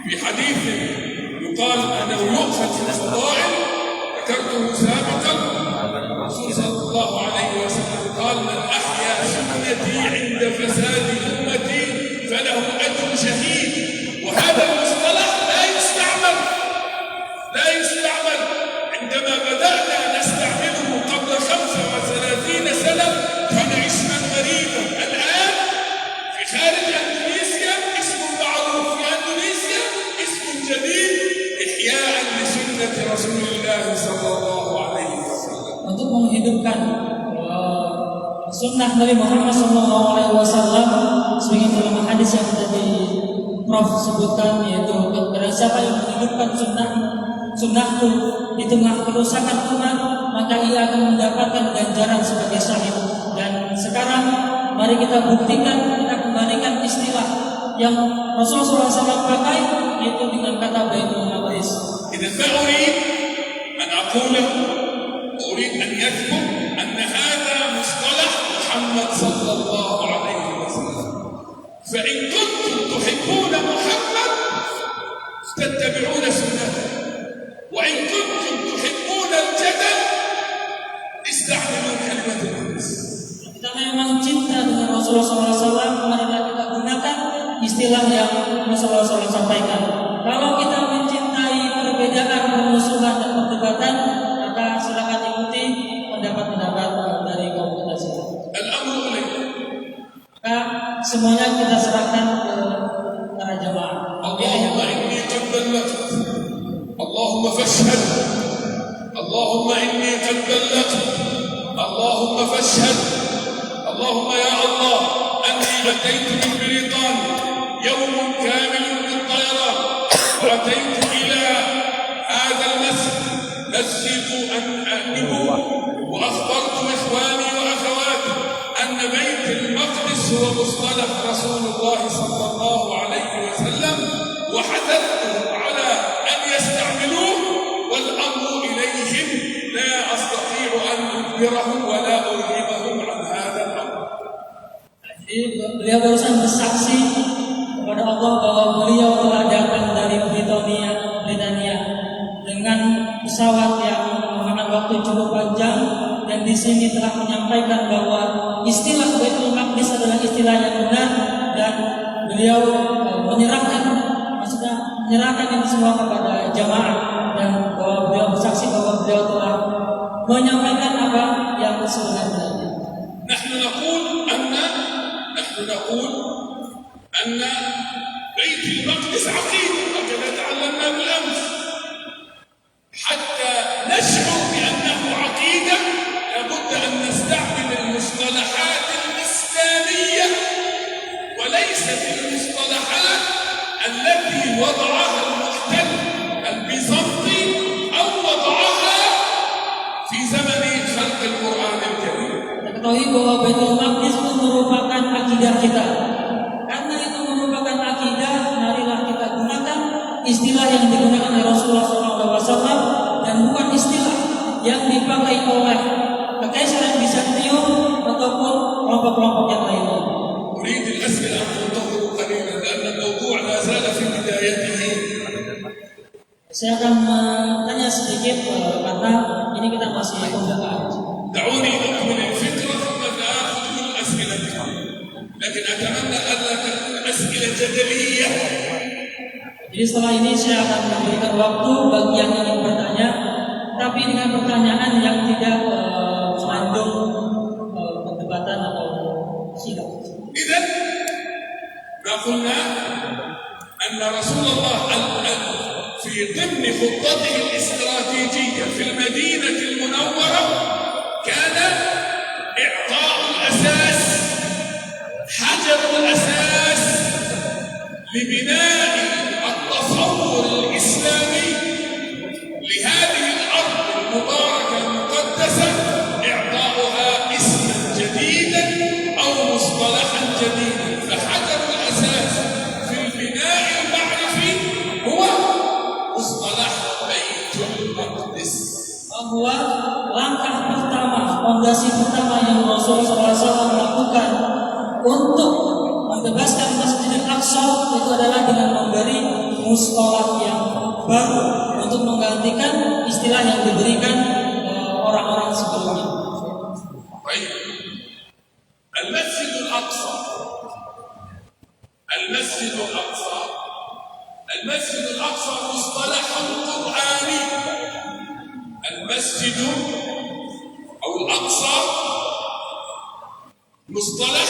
في حديث يقال أنه يؤخذ في الفضائل، ذكرته سابقا. الرسول صلى الله عليه وسلم قال: من أحيا سنتي عند فساد أمتي فله أجر شهيد. وهذا المصطلح لا يستعمل عندما بدأنا نستعمله قبل 35 سنة كان اسما غريبا. الآن في خارج أندونيسيا اسم معروف، في أندونيسيا اسم جديد إحياء لسنة سنة رسول الله صلى الله عليه وسلم. Untuk menghidupkan sunnah Nabi Muhammad SAW, sebagaimana dalam hadis yang tadi Prof sebutkan, yaitu kepada siapa yang menghidupkan sunnahku di tengah kerusakan umat, maka ia akan mendapatkan ganjaran sebagai syahid. Dan sekarang mari kita buktikan, kita kembalikan istilah yang Rasulullah SAW pakai, yaitu dengan kata Baitul Maqdis. إذا ما أريد أن أقوله، أريد أن يثبت أن هذا مصطلح محمد صلى الله عليه وسلم. فإن كنتم تحبون محمد تتبعون سنته، وإن كنتم تحبون الجدل استعملوا كلمة الناس. Kita memang cinta dengan Rasulullah SAW, marilah kita gunakan istilah yang Rasulullah SAW sampaikan. Kalau kita mencintai perbedaan, permusuhan dan perdebatan, maka silakan ikuti pendapat-pendapat dari kaum mu'tazilah. الأمر إليك. Maka semuanya kita serahkan ke para jamaah. اللهم إني قد بلغت، اللهم فاشهد، اللهم إني قد بلغت، اللهم فاشهد، اللهم يا الله أني أتيت من بريطانيا يوم كامل بالطيران، وأتيت إلى هذا المسجد، مسجد النبوة، وأخبرت إخواني وأخواتي أن بيت المقدس هو مصطلح رسول الله صلى الله عليه وسلم، وحثثتهم على أن يستعملوه، والأمر إليهم، لا أستطيع أن أجبرهم ولا أرغبهم عن هذا الأمر. Jadi beliau barusan bersaksi kepada Allah bahwa beliau telah datang dari Britania dengan pesawat yang memakan waktu cukup panjang, dan di sini telah menyampaikan bahwa istilah Baitul Maqdis adalah istilah yang benar, dan beliau menyerahkan ini semua kepada jamaah, dan bahwa beliau bersaksi bahwa beliau telah menyampaikan apa yang sebenarnya. نحن نقول أن بيت المقدس عقيدة، وكذا تعلمنا بالأمس. حتى نشعر بأنه عقيدة لابد أن نستعمل المصطلحات الإسلامية، وليست المصطلحات التي وضعها المحتل البيزنطي أو وضعها في زمن خلق القرآن الكريم. Ketahui bahwa Baitul Maqdis itu merupakan akidah kita. Karena itu merupakan akidah, marilah kita gunakan istilah yang digunakan oleh Rasulullah SAW, dan bukan istilah yang dipakai oleh Kekaisaran Bizantium ataupun kelompok-kelompok yang lainnya. أريد الأسئلة أن تنتظروا قليلا لأن الموضوع لا زال في بدايته. Saya akan bertanya sedikit karena ini kita masih pembukaan. دعوني أكمل الفكرة ثم سآخذ كل أسئلتكم، لكن أتمنى ألا تكون أسئلة جدلية. Jadi setelah ini saya akan memberikan waktu bagi yang ingin bertanya, tapi dengan pertanyaan yang tidak mengandung perdebatan atau sidang. إذا ما قلنا أن رسول الله في ضمن خطته الاستراتيجية في المدينة المنورة كان إعطاء الأساس، حجر الأساس لبناء التصور الإسلامي لهذه الأرض المباركة المقدسة، إعطاؤها اسما جديدا أو مصطلحا جديدا. فحجر الأساس في البناء المعرفي هو مصطلح بيت المقدس. Bahwa langkah pertama, fondasi pertama yang Rasulullah SAW lakukan untuk membebaskan Masjidil Aqsa itu adalah dengan memberi mustolah yang baru untuk menggantikan istilah yang diberikan orang-orang sebelumnya. طيب، المسجد الأقصى، المسجد الأقصى، المسجد الأقصى مصطلح قرآني. المسجد أو الأقصى مصطلح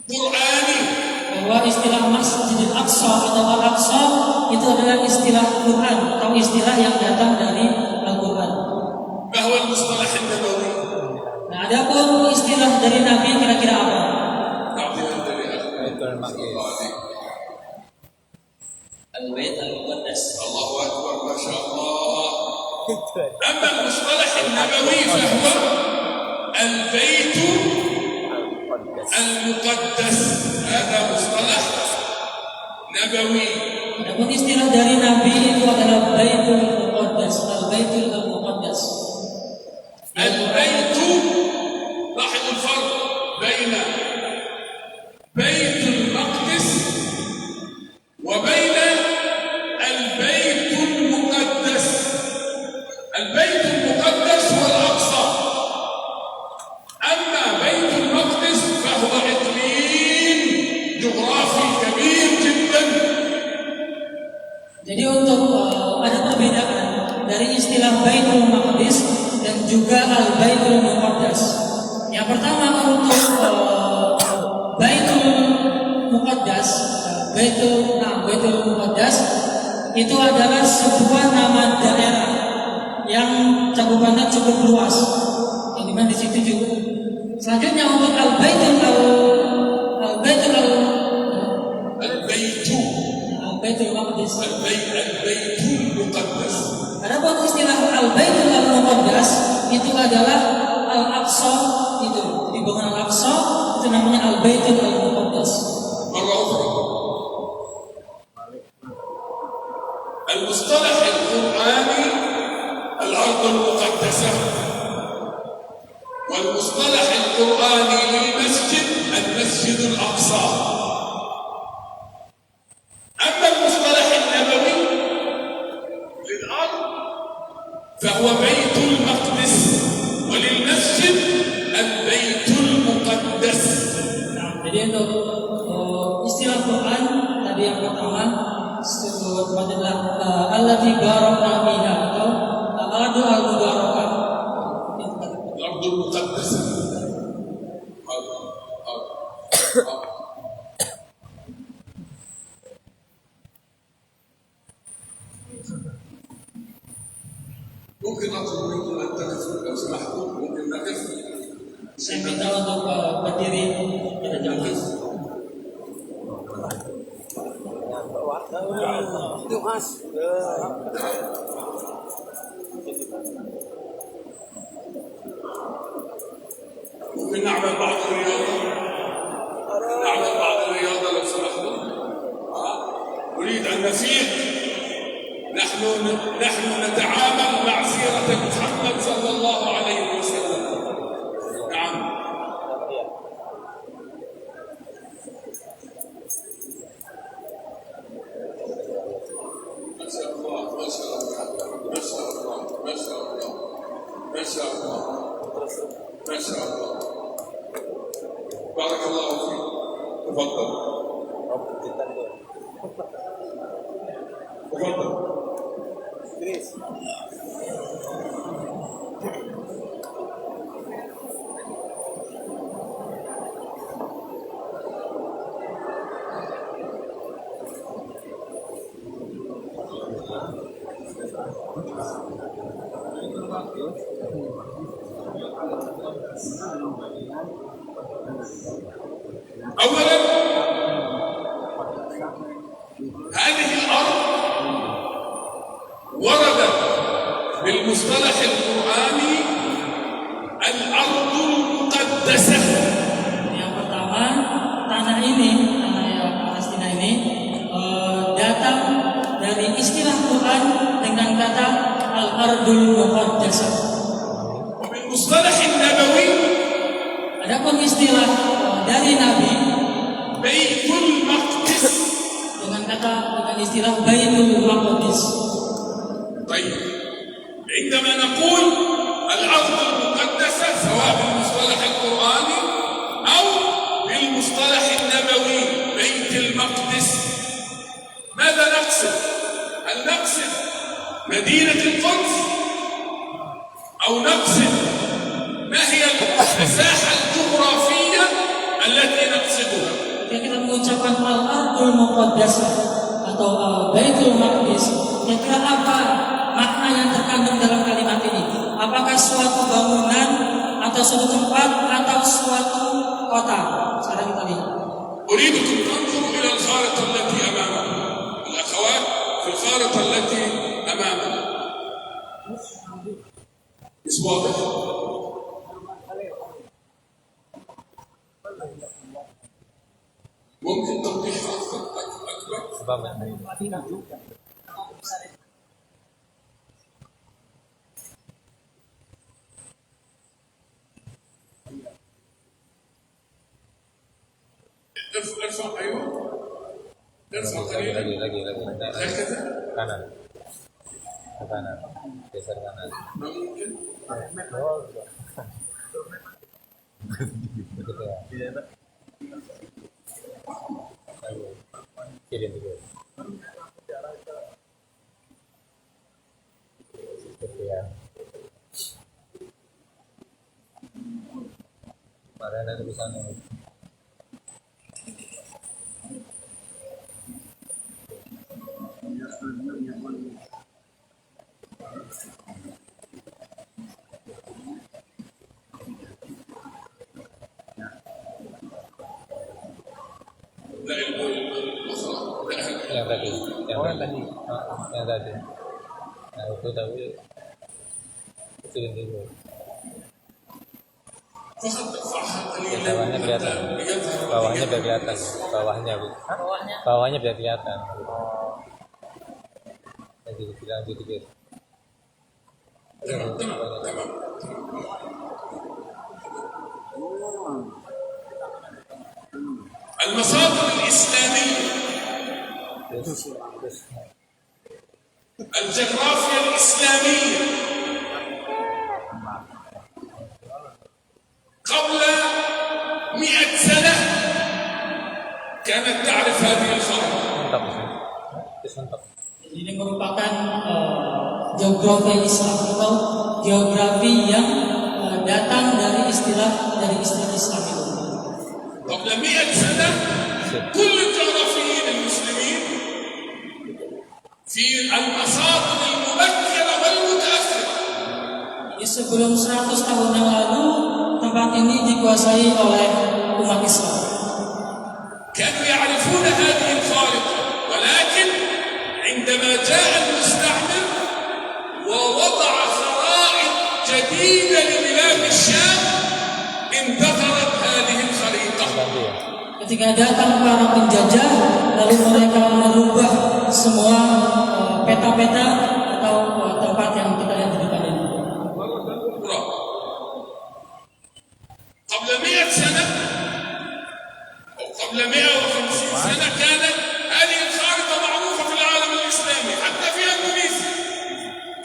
قرآني. Bahwa istilah Masjidil Aqsa atau Al-Aqsa itu adalah istilah Quran atau atau istilah yang datang dari Al-Quran. ما هو المصطلح النبوي؟ Nah, ada pun istilah dari Nabi kira-kira apa? نعطيها أنت لأخي Baitul Maqdis. Al-Bait Al-Muqaddas. الله أكبر ما شاء الله. أما المصطلح النبوي فهو البيت المقدس. هذا مصطلح نبوي. Adapun istilah dari Nabi itu adalah Baitul Muqaddas, Al-Baitul Al-Muqaddas. البيت، لاحظ الفرق بين بيت المقدس وبين البيت المقدس. البيت المقدس هو الأقصى، أما بيت المقدس فهو إقليم جغرافي كبير جدا. Jadi untuk ada perbedaan dari istilah Baitul Maqdis dan juga Al-Baitul Muqaddas. Yang pertama untuk Baitul Muqaddas, Baitul Muqaddas itu adalah sebuah nama daerah yang cakupannya cukup luas. Yang dimana di situ juga. Selanjutnya untuk Al-Baitul Maqdis. البيت المقدس. Adapun istilah Al-Baitul Al-Muqaddas itu adalah Al-Aqsa itu. Di bangunan Al-Aqsa itu namanya Al-Baitul Al-Muqaddas. مرة أخرى المصطلح القرآني الأرض المقدسة، والمصطلح القرآني للمسجد المسجد الأقصى. أما المصطلح النبوي للأرض فهو بيت المقدس، وللمسجد البيت المقدس. Jadi untuk istilah Quran tadi yang pertama itu adalah allati barakna fiha atau al-ardu al-mubarakah. الأرض المقدسة. ممكن أطلب منكم أن تقفوا لو سمحتوا؟ ممكن نقف؟ Saya minta untuk berdiri pada jam. ممكن نعمل بعض الرياضة؟ نعمل بعض الرياضة لو سمحتوا؟ أريد أن نفيق. نحن نتعامل مع سيرة محمد صلى الله عليه وسلم. نعم. ما شاء الله ما شاء الله ما شاء الله ما شاء الله ما شاء الله ما شاء الله. بارك الله فيك. تفضل. تفضل. أولا هذه الأرض وردت بالمصطلح القرآني الأرض المقدسة. Yang pertama, tanah Palestina ini datang dari istilah Quran dengan kata Al-Ardul Muqaddasah. وبالمصطلح النبوي Adapun istilah dari Nabi بيت المقدس. dengan istilah Baitul Maqdis. طيب عندما نقول الأرض المقدسة سواء بالمصطلح القرآني أو بالمصطلح النبوي بيت المقدس، ماذا نقصد؟ هل نقصد مدينة القدس أو نقصد ما هي المساحة الجغرافية التي نقصدها؟ Ketika kita mengucapkan Al-Ardul Muqaddasah atau Baitul Maqdis, Kira-kira apa makna yang terkandung dalam kalimat ini? Apakah suatu bangunan atau suatu tempat atau suatu kota? Sekarang kita lihat. أريدكم تنظروا إلى الخارطة التي أمامكم. الأخوات في الخارطة التي أمامنا. مش واضح؟ ممكن توضيح أكثر أكبر؟ ارفع أيوه ارفع قليلا lagi هكذا kanan geser kanan ما ممكن kiri dulu ya kemarin ada tulisannya لا الأخرى yang tadi nah itu tapi kecilin dulu فقط ارفعها قليلا bawahnya kelihatan ليظهر bawahnya biar kelihatan bawahnya biar kelihatan lagi bilang dikit المصادر الإسلامية الجغرافيا الإسلامية قبل 100 سنة كانت تعرف هذه الخارطة. Ini merupakan geografi Islam atau geografi yang datang dari istilah Islam itu. قبل 100 سنة كل الجغرافيين المسلمين في المصادر المبكرة والمتأخرة Sebelum 100 tahun yang lalu tempat ini dikuasai oleh umat Islam. كانوا يعرفون هذه الخارطة ولكن عندما جاء المستعمر ووضع خرائط جديدة لبلاد الشام انتظرت هذه الخريطة. Ketika datang para penjajah, lalu mereka merubah semua peta-peta atau tempat yang kita lihat di depan ini. قبل 100 سنة أو قبل 150 سنة كانت هذه الخارطة معروفة في العالم الإسلامي حتى في إندونيسيا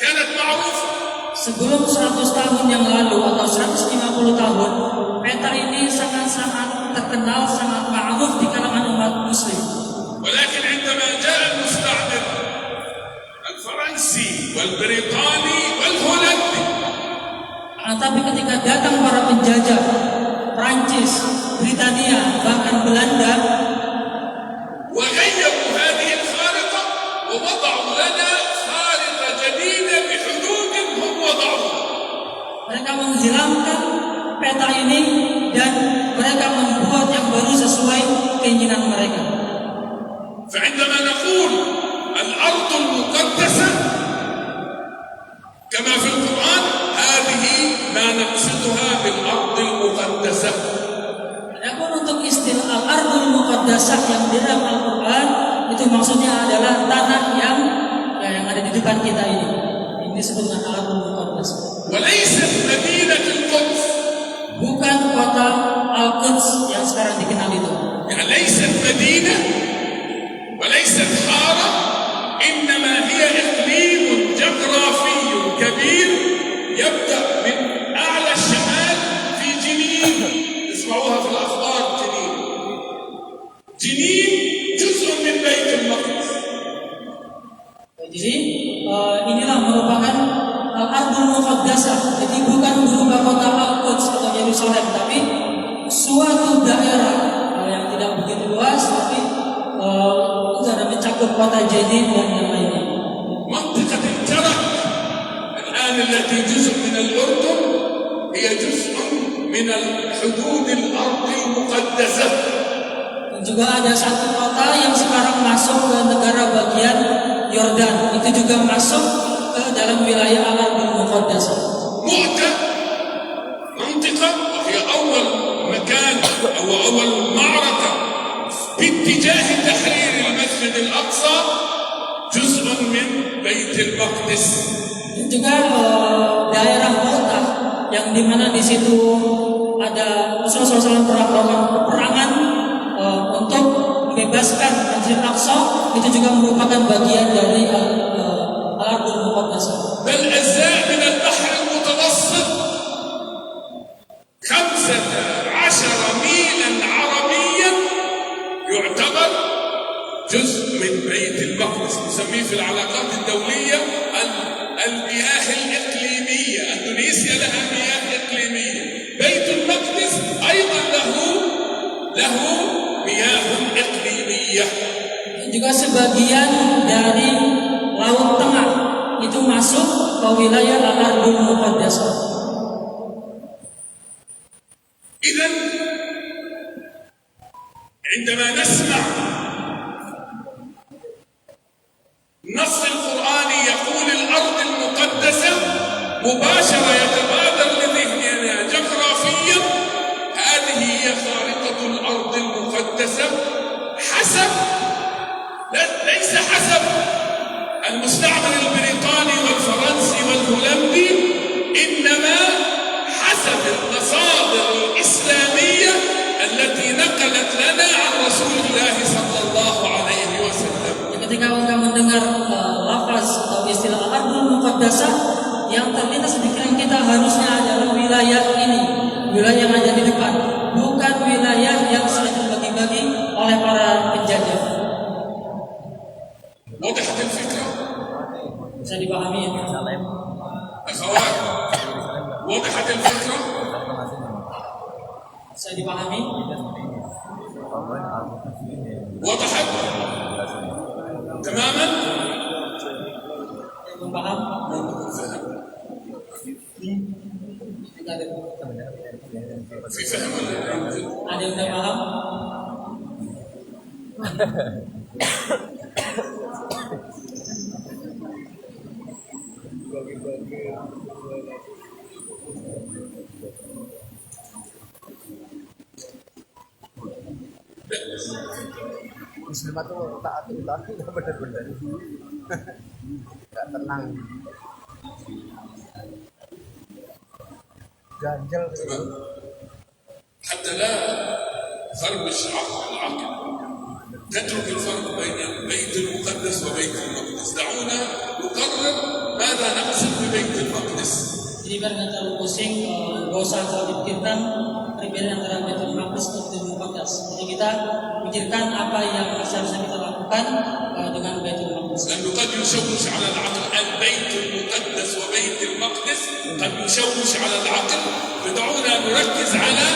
كانت معروفة. Sebelum 100 tahun yang lalu atau 150 tahun, peta ini sangat-sangat terkenal, sangat ma'ruf di kalangan umat muslim. ولكن عندما جاء المستعمر الفرنسي والبريطاني والهولندي Tapi ketika datang para penjajah Prancis, Britania, bahkan Belanda, وغيروا هذه الخارطة ووضعوا لنا خارطة جديدة بحدود هم وضعوها. mereka menghilangkan peta ini dan mereka membuat yang baru sesuai keinginan mereka. فعندما نقول الأرض المقدسة كما في القرآن هذه ما نقصدها بالأرض المقدسة. Adapun untuk istilah al-ardul muqaddasah yang di dalam Al-Quran itu maksudnya adalah tanah yang ada di depan kita ini. Ini disebut dengan al-ardul muqaddasah. وليست مدينة القدس. Bukan kota Al-Quds yang sekarang dikenal itu. يعني ليست مدينة وليست حارة إنما هي إقليم جغرافي كبير يبدأ من أعلى الشمال في جنين تسمعوها في الأخبار جنين جزء من بيت المقدس. Jadi inilah merupakan Al-Ardul Muqaddasah. Jadi bukan berupa kota Al-Quds atau Yerusalem, tapi suatu daerah yang tidak begitu luas, tapi sudah mencakup kota Jenin dan yang lainnya. ما الآن التي جزء من الأردن هي جزء من حدود الأرض المقدسة. Dan juga ada satu kota yang sekarang masuk ke negara bagian Yordan, itu juga masuk ke dalam wilayah Al-Ardul Muqaddasah. مؤتة منطقة وهي أول مكان أو أول معركة باتجاه تحرير المسجد الأقصى جزء من بيت المقدس. Dan juga daerah Mu'tah yang dimana di situ ada Rasulullah SAW pernah melakukan peperangan untuk membebaskan Masjid Al-Aqsa, itu juga merupakan bagian dari Al-Ardul Muqaddasah. بل أجزاء من البحر المتوسط 15 ميلا عربيا يعتبر جزء من بيت المقدس. نسميه في العلاقات الدولية المياه الإقليمية. إندونيسيا لها مياه إقليمية، بيت المقدس أيضا له مياه إقليمية. Juga sebagian dari Laut Tengah itu masuk ke wilayah Al-Ardul Muqaddasah. إذن عندما نسمع نص القرآن يقول الأرض المقدسة مباشرة يتبادر لذهننا جغرافيا هذه هي خارطة الأرض المقدسة ليس حسب المستعمر البريطاني والفرنسي والهولندي، إنما حسب المصادر الإسلامية التي نقلت لنا عن رسول الله صلى الله عليه وسلم. Ketika engkau mendengar lafaz atau istilah Al-Ardul Muqaddasah, yang terlintas di pikiran kita harusnya adalah wilayah ini, wilayah yang ada di depan, bukan wilayah yang sudah dibagi-bagi oleh para penjajah. وضحت الفكرة؟ Bisa dipahami ya? أخوات وضحت الفكرة؟ Bisa dipahami? وضحت تماما؟ Belum paham? في فهم ولا لا؟ Ada yang udah paham? Muslimat tuh taat tapi bener-bener nggak tenang, ganjel gitu. حتى لا تخربش العقل، نترك الفرق بين بيت المقدس وبيت المقدس. دعونا نقرر ماذا نقصد ببيت المقدس. Jadi biar nggak terlalu pusing, nggak usah terlalu dipikirkan perbedaan antara Baitul Maqdis dan Baitul Muqaddas. Jadi kita pikirkan apa yang seharusnya kita lakukan dengan Baitul Maqdis. لأنه قد يشوش على العقل البيت المقدس وبيت المقدس، قد يشوش على العقل، فدعونا نركز على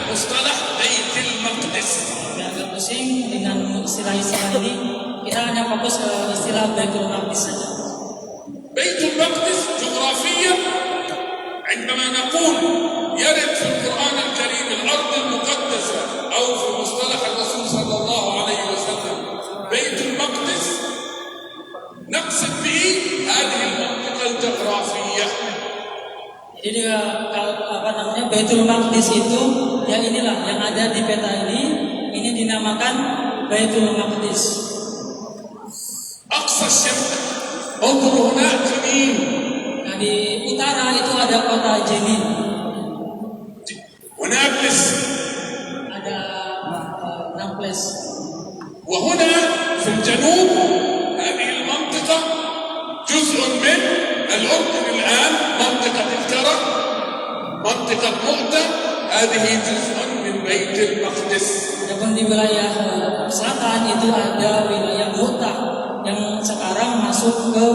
مصطلح بيت المقدس. Biar nggak pusing dengan istilah-istilah ini, kita hanya fokus ke istilah Baitul Maqdis saja. بيت المقدس جغرافيا عندما نقول يرد في القرآن الكريم الأرض المقدسة أو في مصطلح الرسول صلى الله عليه وسلم بيت المقدس، نقصد به هذه المنطقة الجغرافية. Jadi kalau Baitul Maqdis itu yang inilah yang ada di peta ini dinamakan Baitul Maqdis. أقصى الشرق انظروا هناك جنين. Nah di utara itu ada kota Jenin, ونابلس، ada Nablus. وهنا في الجنوب هذه المنطقة جزء من الأردن الآن، منطقة الكرم، منطقة مؤتة، هذه جزء من بيت المقدس. Adapun di wilayah selatan itu ada wilayah Mu'tah yang sekarang masuk ke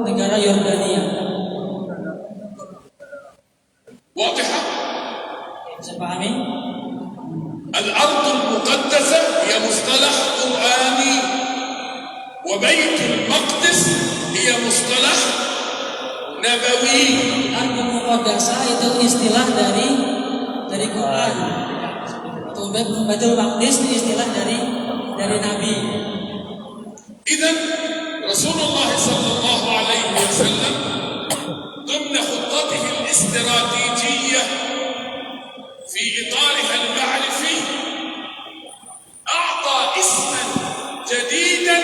negara Yordania. واضحة؟ Bisa pahami? الأرض المقدسة هي مصطلح قرآني، وبيت المقدس هي مصطلح نبوي. Al-Ardul Muqaddasah itu istilah dari Quran. Atau Baitul Maqdis itu istilah dari Nabi. إذن رسول الله صلى الله عليه وسلم ضمن خطته الاستراتيجية في إطارها المعرفي أعطى اسما جديدا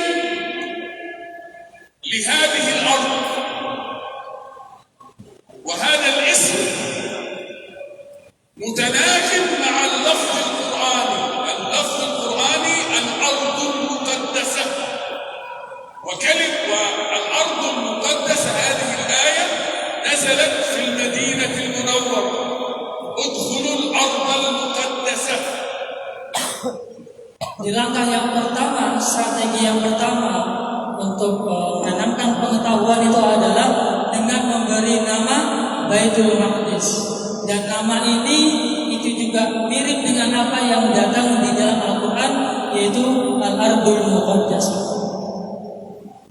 لهذه الأرض، وهذا الاسم متناغم مع اللفظ القرآني. اللفظ القرآني الأرض المقدسة، والأرض المقدسة هذه الآية نزلت في المدينة المنورة. ادخلوا الأرض المقدسة. Di langkah yang pertama, strategi yang pertama untuk menanamkan pengetahuan itu adalah dengan memberi nama Baitul Maqdis. Dan nama ini itu juga mirip dengan apa yang datang di dalam Al-Quran, yaitu Al-Ardul Muqaddasah.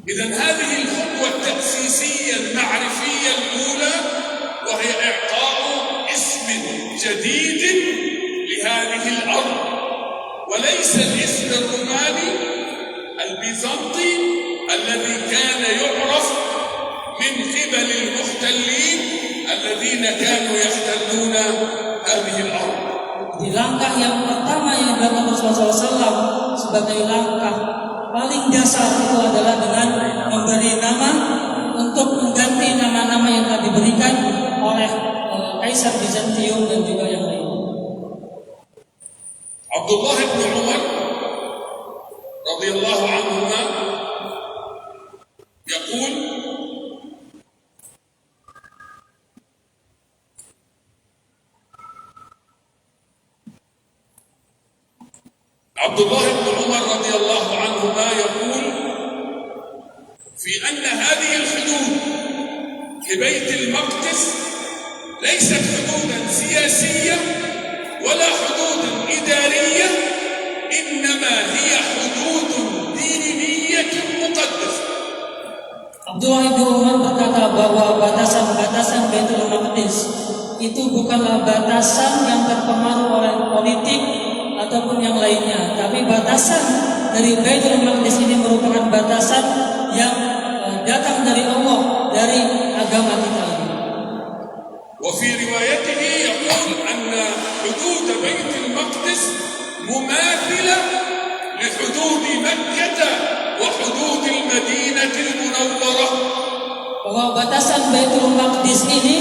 إذن هذه الخطوة التأسيسية المعرفية الأولى، وهي إعطاء اسم جديد لهذه الأرض، وليس الاسم الروماني البيزنطي الذي كان يعرف من قبل المحتلين الذين كانوا يحتلون هذه الأرض. Di langkah yang pertama yang dilakukan Rasulullah SAW sebagai langkah paling dasar itu adalah dengan memberi nama untuk mengganti nama-nama yang telah diberikan oleh Kaisar Bizantium dan juga yang lain. Abdullah bin Umar radhiyallahu anhuma يقول: عبد الله بن عمر رضي الله عنهما يقول في أن هذه الحدود لبيت المقدس ليست حدودا سياسية ولا حدودا إدارية، إنما هي حدود دينية مقدسة. Abdullah bin Umar berkata bahwa batasan-batasan Baitul Maqdis itu bukanlah batasan yang terpengaruh oleh politik ataupun yang lainnya, tapi batasan dari Baitul Maqdis ini merupakan batasan yang datang dari Allah, dari agama kita ini. وفي روايته يقول أن حدود بيت المقدس مماثلة لحدود مكة وحدود المدينة المنورة. Bahwa batasan Baitul Maqdis ini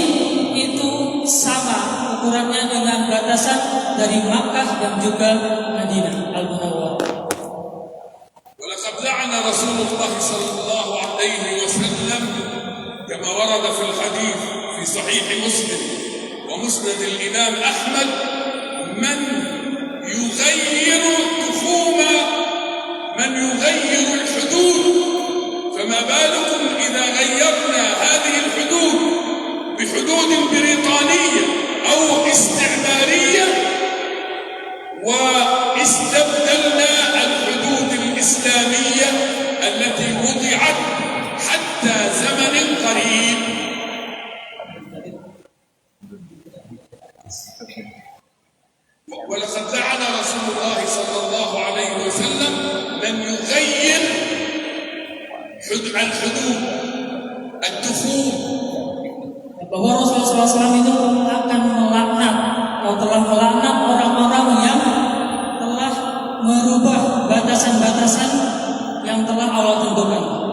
itu sama ukurannya dengan batasan dari Makkah dan juga Madinah Al-Munawwarah. ولقد لعن رسول الله صلى الله عليه وسلم كما ورد في الحديث في صحيح مسلم ومسند الإمام أحمد من يغير تخوم، من يغير الحدود، فما بالكم إذا غيرنا هذه الحدود بحدود بريطانية أو استعمارية واستبدلنا الحدود الإسلامية التي وضعت حتى زمن قريب. ولقد لعن رسول الله صلى الله عليه وسلم من يغير الحدود التخوم. Bahwa Rasulullah SAW itu akan melaknat atau telah melaknat orang-orang yang telah merubah batasan-batasan yang telah Allah tentukan.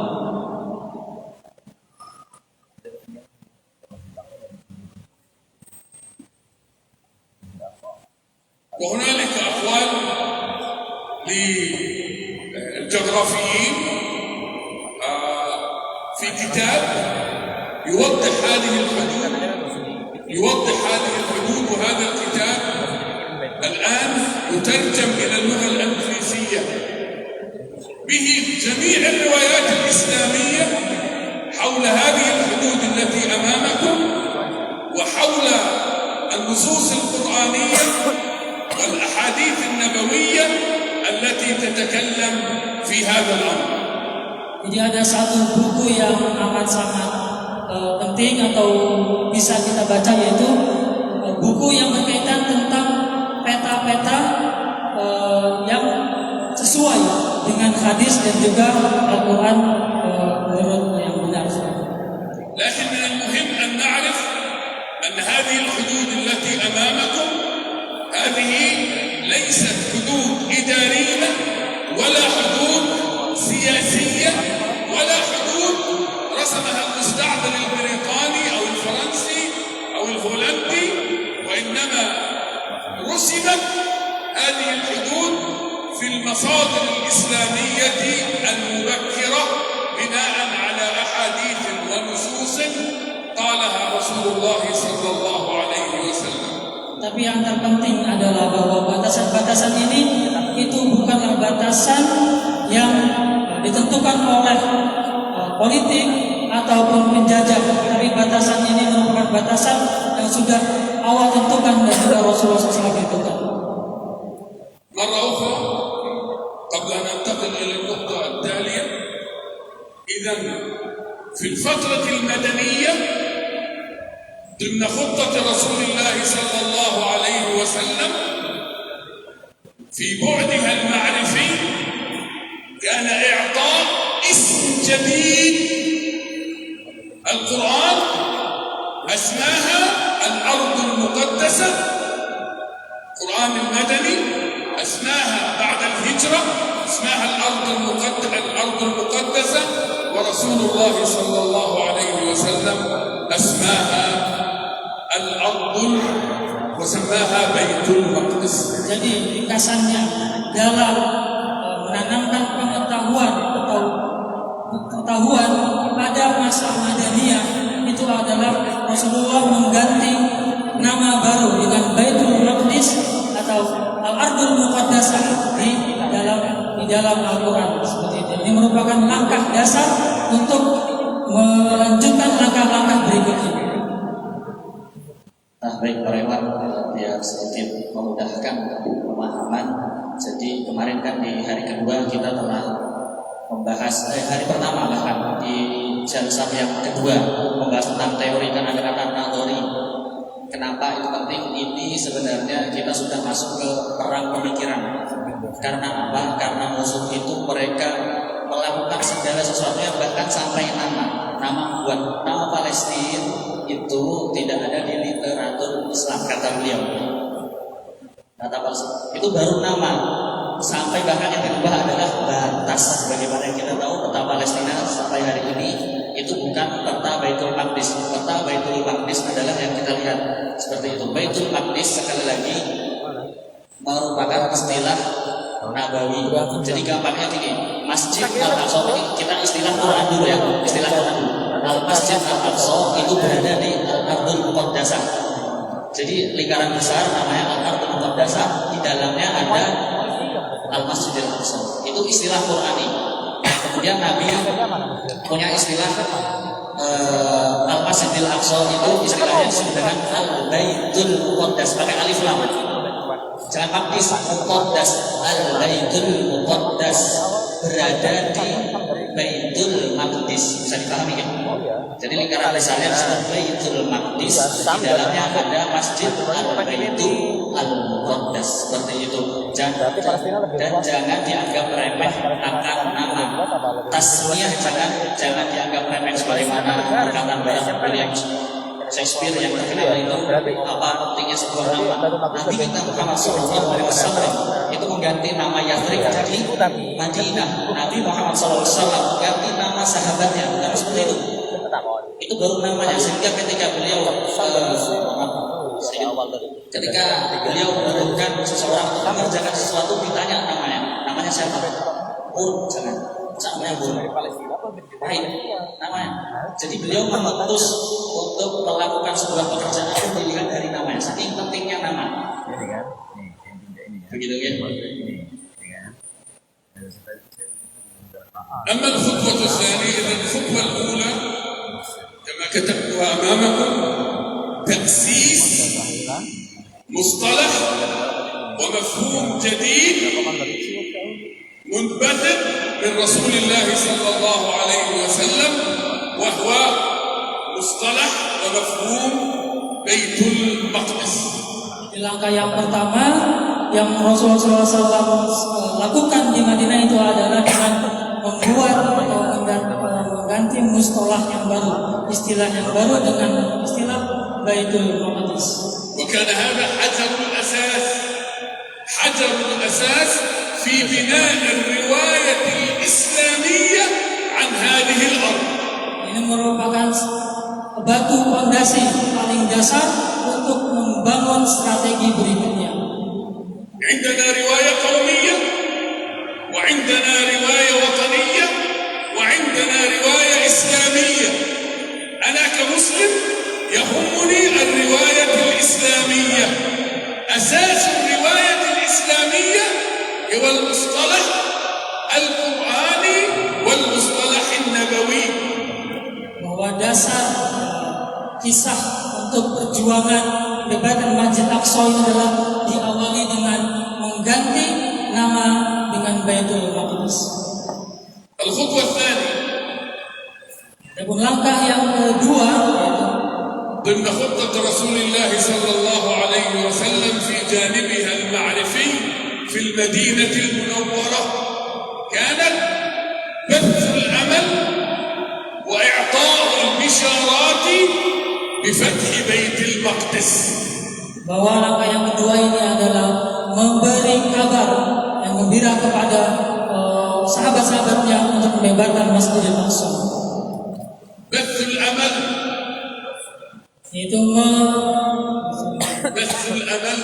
وهنالك أقوال للجغرافيين في كتاب يوضح هذه الحدود، وهذا الكتاب الآن يترجم إلى اللغة الإنجليزية، به جميع الروايات الإسلامية حول هذه الحدود التي أمامكم، وحول النصوص القرآنية والأحاديث النبوية التي تتكلم في هذا الأمر. Jadi ada satu buku yang amat sangat penting atau bisa kita baca, yaitu buku yang berkaitan tentang peta-peta yang sesuai dengan hadis dan juga Al-Quran menurut yang benar. لكن من المهم أن نعرف أن هذه الحدود التي أمامكم هذه ليست حدود إدارية ولا حدود سياسية ولا حدود رسمها المستعمر البريطاني أو الفرنسي أو الهولندي، وإنما رسمت هذه الحدود في المصادر الإسلامية المبكرة بناء على أحاديث ونصوص قالها رسول الله صلى الله عليه وسلم. Tapi yang terpenting adalah bahwa batasan-batasan ini itu bukanlah batasan yang ditentukan oleh politik ataupun penjajah, tapi batasan ini merupakan batasan yang sudah Allah tentukan dan juga Rasulullah SAW tentukan. مرة أخرى قبل أن ننتقل إلى النقطة التالية، إذا في الفترة المدنية ضمن خطة رسول الله صلى الله عليه وسلم في بعدها المعرفي كان إعطاء اسم جديد. القرآن أسماها الأرض المقدسة، القرآن المدني أسماها بعد الهجرة اسمها الأرض المقدسة، ورسول الله صلى الله عليه وسلم أسماها الأرض وسماها بيت المقدس. Jadi ringkasannya dalam menanamkan pengetahuan pada masa Madaniyah itu adalah Rasulullah mengganti nama baru dengan Baitul Maqdis atau Al-Ardul Muqaddasah di dalam Al-Quran seperti itu. Ini merupakan langkah dasar untuk melanjutkan langkah-langkah berikutnya. Nah, baik Pak Rewan, biar sedikit memudahkan pemahaman. Jadi kemarin kan di hari kedua kita telah membahas hari pertama bahkan di jalsah yang kedua membahas tentang teori, kan ada kata naluri. Kenapa itu penting? Ini sebenarnya kita sudah masuk ke perang pemikiran. Karena apa? Karena musuh itu mereka melakukan segala sesuatunya, bahkan sampai nama buat nama Palestina itu tidak ada di literatur Islam, kata beliau. Kata Palestina itu baru nama, sampai bahkan yang dirubah adalah batas. Bagaimana yang kita tahu peta Palestina sampai hari ini itu bukan peta Baitul Maqdis. Peta Baitul Maqdis adalah yang kita lihat seperti itu. Baitul Maqdis sekali lagi merupakan istilah Nabawi. Jadi gampangnya gini, Masjid Al-Aqsa, kita istilah Quran dulu ya, istilah Quran dulu. Al-Masjid Al-Aqsa itu berada di Al-Ardul Muqaddasah. Jadi lingkaran besar namanya Al-Ardul Muqaddasah, di dalamnya ada Al-Masjid Al-Aqsa. Itu istilah Qurani. Kemudian Nabi punya istilah Al-Masjid Al-Aqsa, itu istilahnya disebut dengan Al-Baitul Muqaddas, pakai alif lam. Jangan Maqdis, Muqaddas. Al-Baitul Muqaddas berada di Baitul Maqdis. Bisa dipahami kan? Jadi lingkaran besarnya disebut Baitul Maqdis, di dalamnya ada Masjid Al-Baitul Al-Muqaddas, seperti itu. Dan jangan dianggap remeh akan nama tasmiyah, jangan dianggap remeh sebagaimana perkataan William Shakespeare yang terkenal itu, apa pentingnya sebuah nama. Nabi kita Muhammad SAW itu mengganti nama Yathrib jadi Madinah. Nabi Muhammad SAW ganti nama sahabatnya, bukan seperti itu. Itu baru namanya. Sehingga ketika beliau menurunkan seseorang untuk mengerjakan sesuatu, ditanya namanya siapa? Jangan namanya baik namanya. Jadi beliau memutus untuk melakukan sebuah pekerjaan dilihat dari namanya, saking pentingnya nama. Begitu kan? أما الخطوة الثانية، الخطوة الأولى كما كتبتها أمامكم تأسيس مصطلح ومفهوم جديد منبثق من رسول الله صلى الله عليه وسلم، وهو مصطلح ومفهوم بيت المقدس. Di langkah yang pertama yang Rasulullah SAW lakukan di Madinah itu adalah dengan membuat atau mengganti mustalah yang baru, istilah yang baru dengan istilah Baitul Maqdis. وكان هذا حجر الأساس في بناء الرواية الإسلامية عن هذه الأرض. Ini merupakan batu fondasi paling dasar untuk membangun strategi berikutnya. عندنا رواية قومية وعندنا رواية وطنية وعندنا رواية إسلامية. أنا كمسلم يهمني الرواية الإسلامية. أساس الرواية الإسلامية هو المصطلح القرآني والمصطلح النبوي. Bahwa dasar kisah untuk perjuangan pembebasan Masjid Aqsa itu adalah diawali dengan mengganti nama dengan Baitul Maqdis. الخطوة الثانية Dan langkah yang kedua yaitu ضمن خطة رسول الله صلى الله عليه وسلم في جانبها المعرفي في المدينة المنورة كانت بث الأمل وإعطاء البشارات بفتح بيت المقدس. bahwa langkah yang kedua ini adalah memberi kabar yang gembira kepada sahabat-sahabatnya untuk membebaskan Masjidil Aqsa. بث الأمل Itu بث الأمل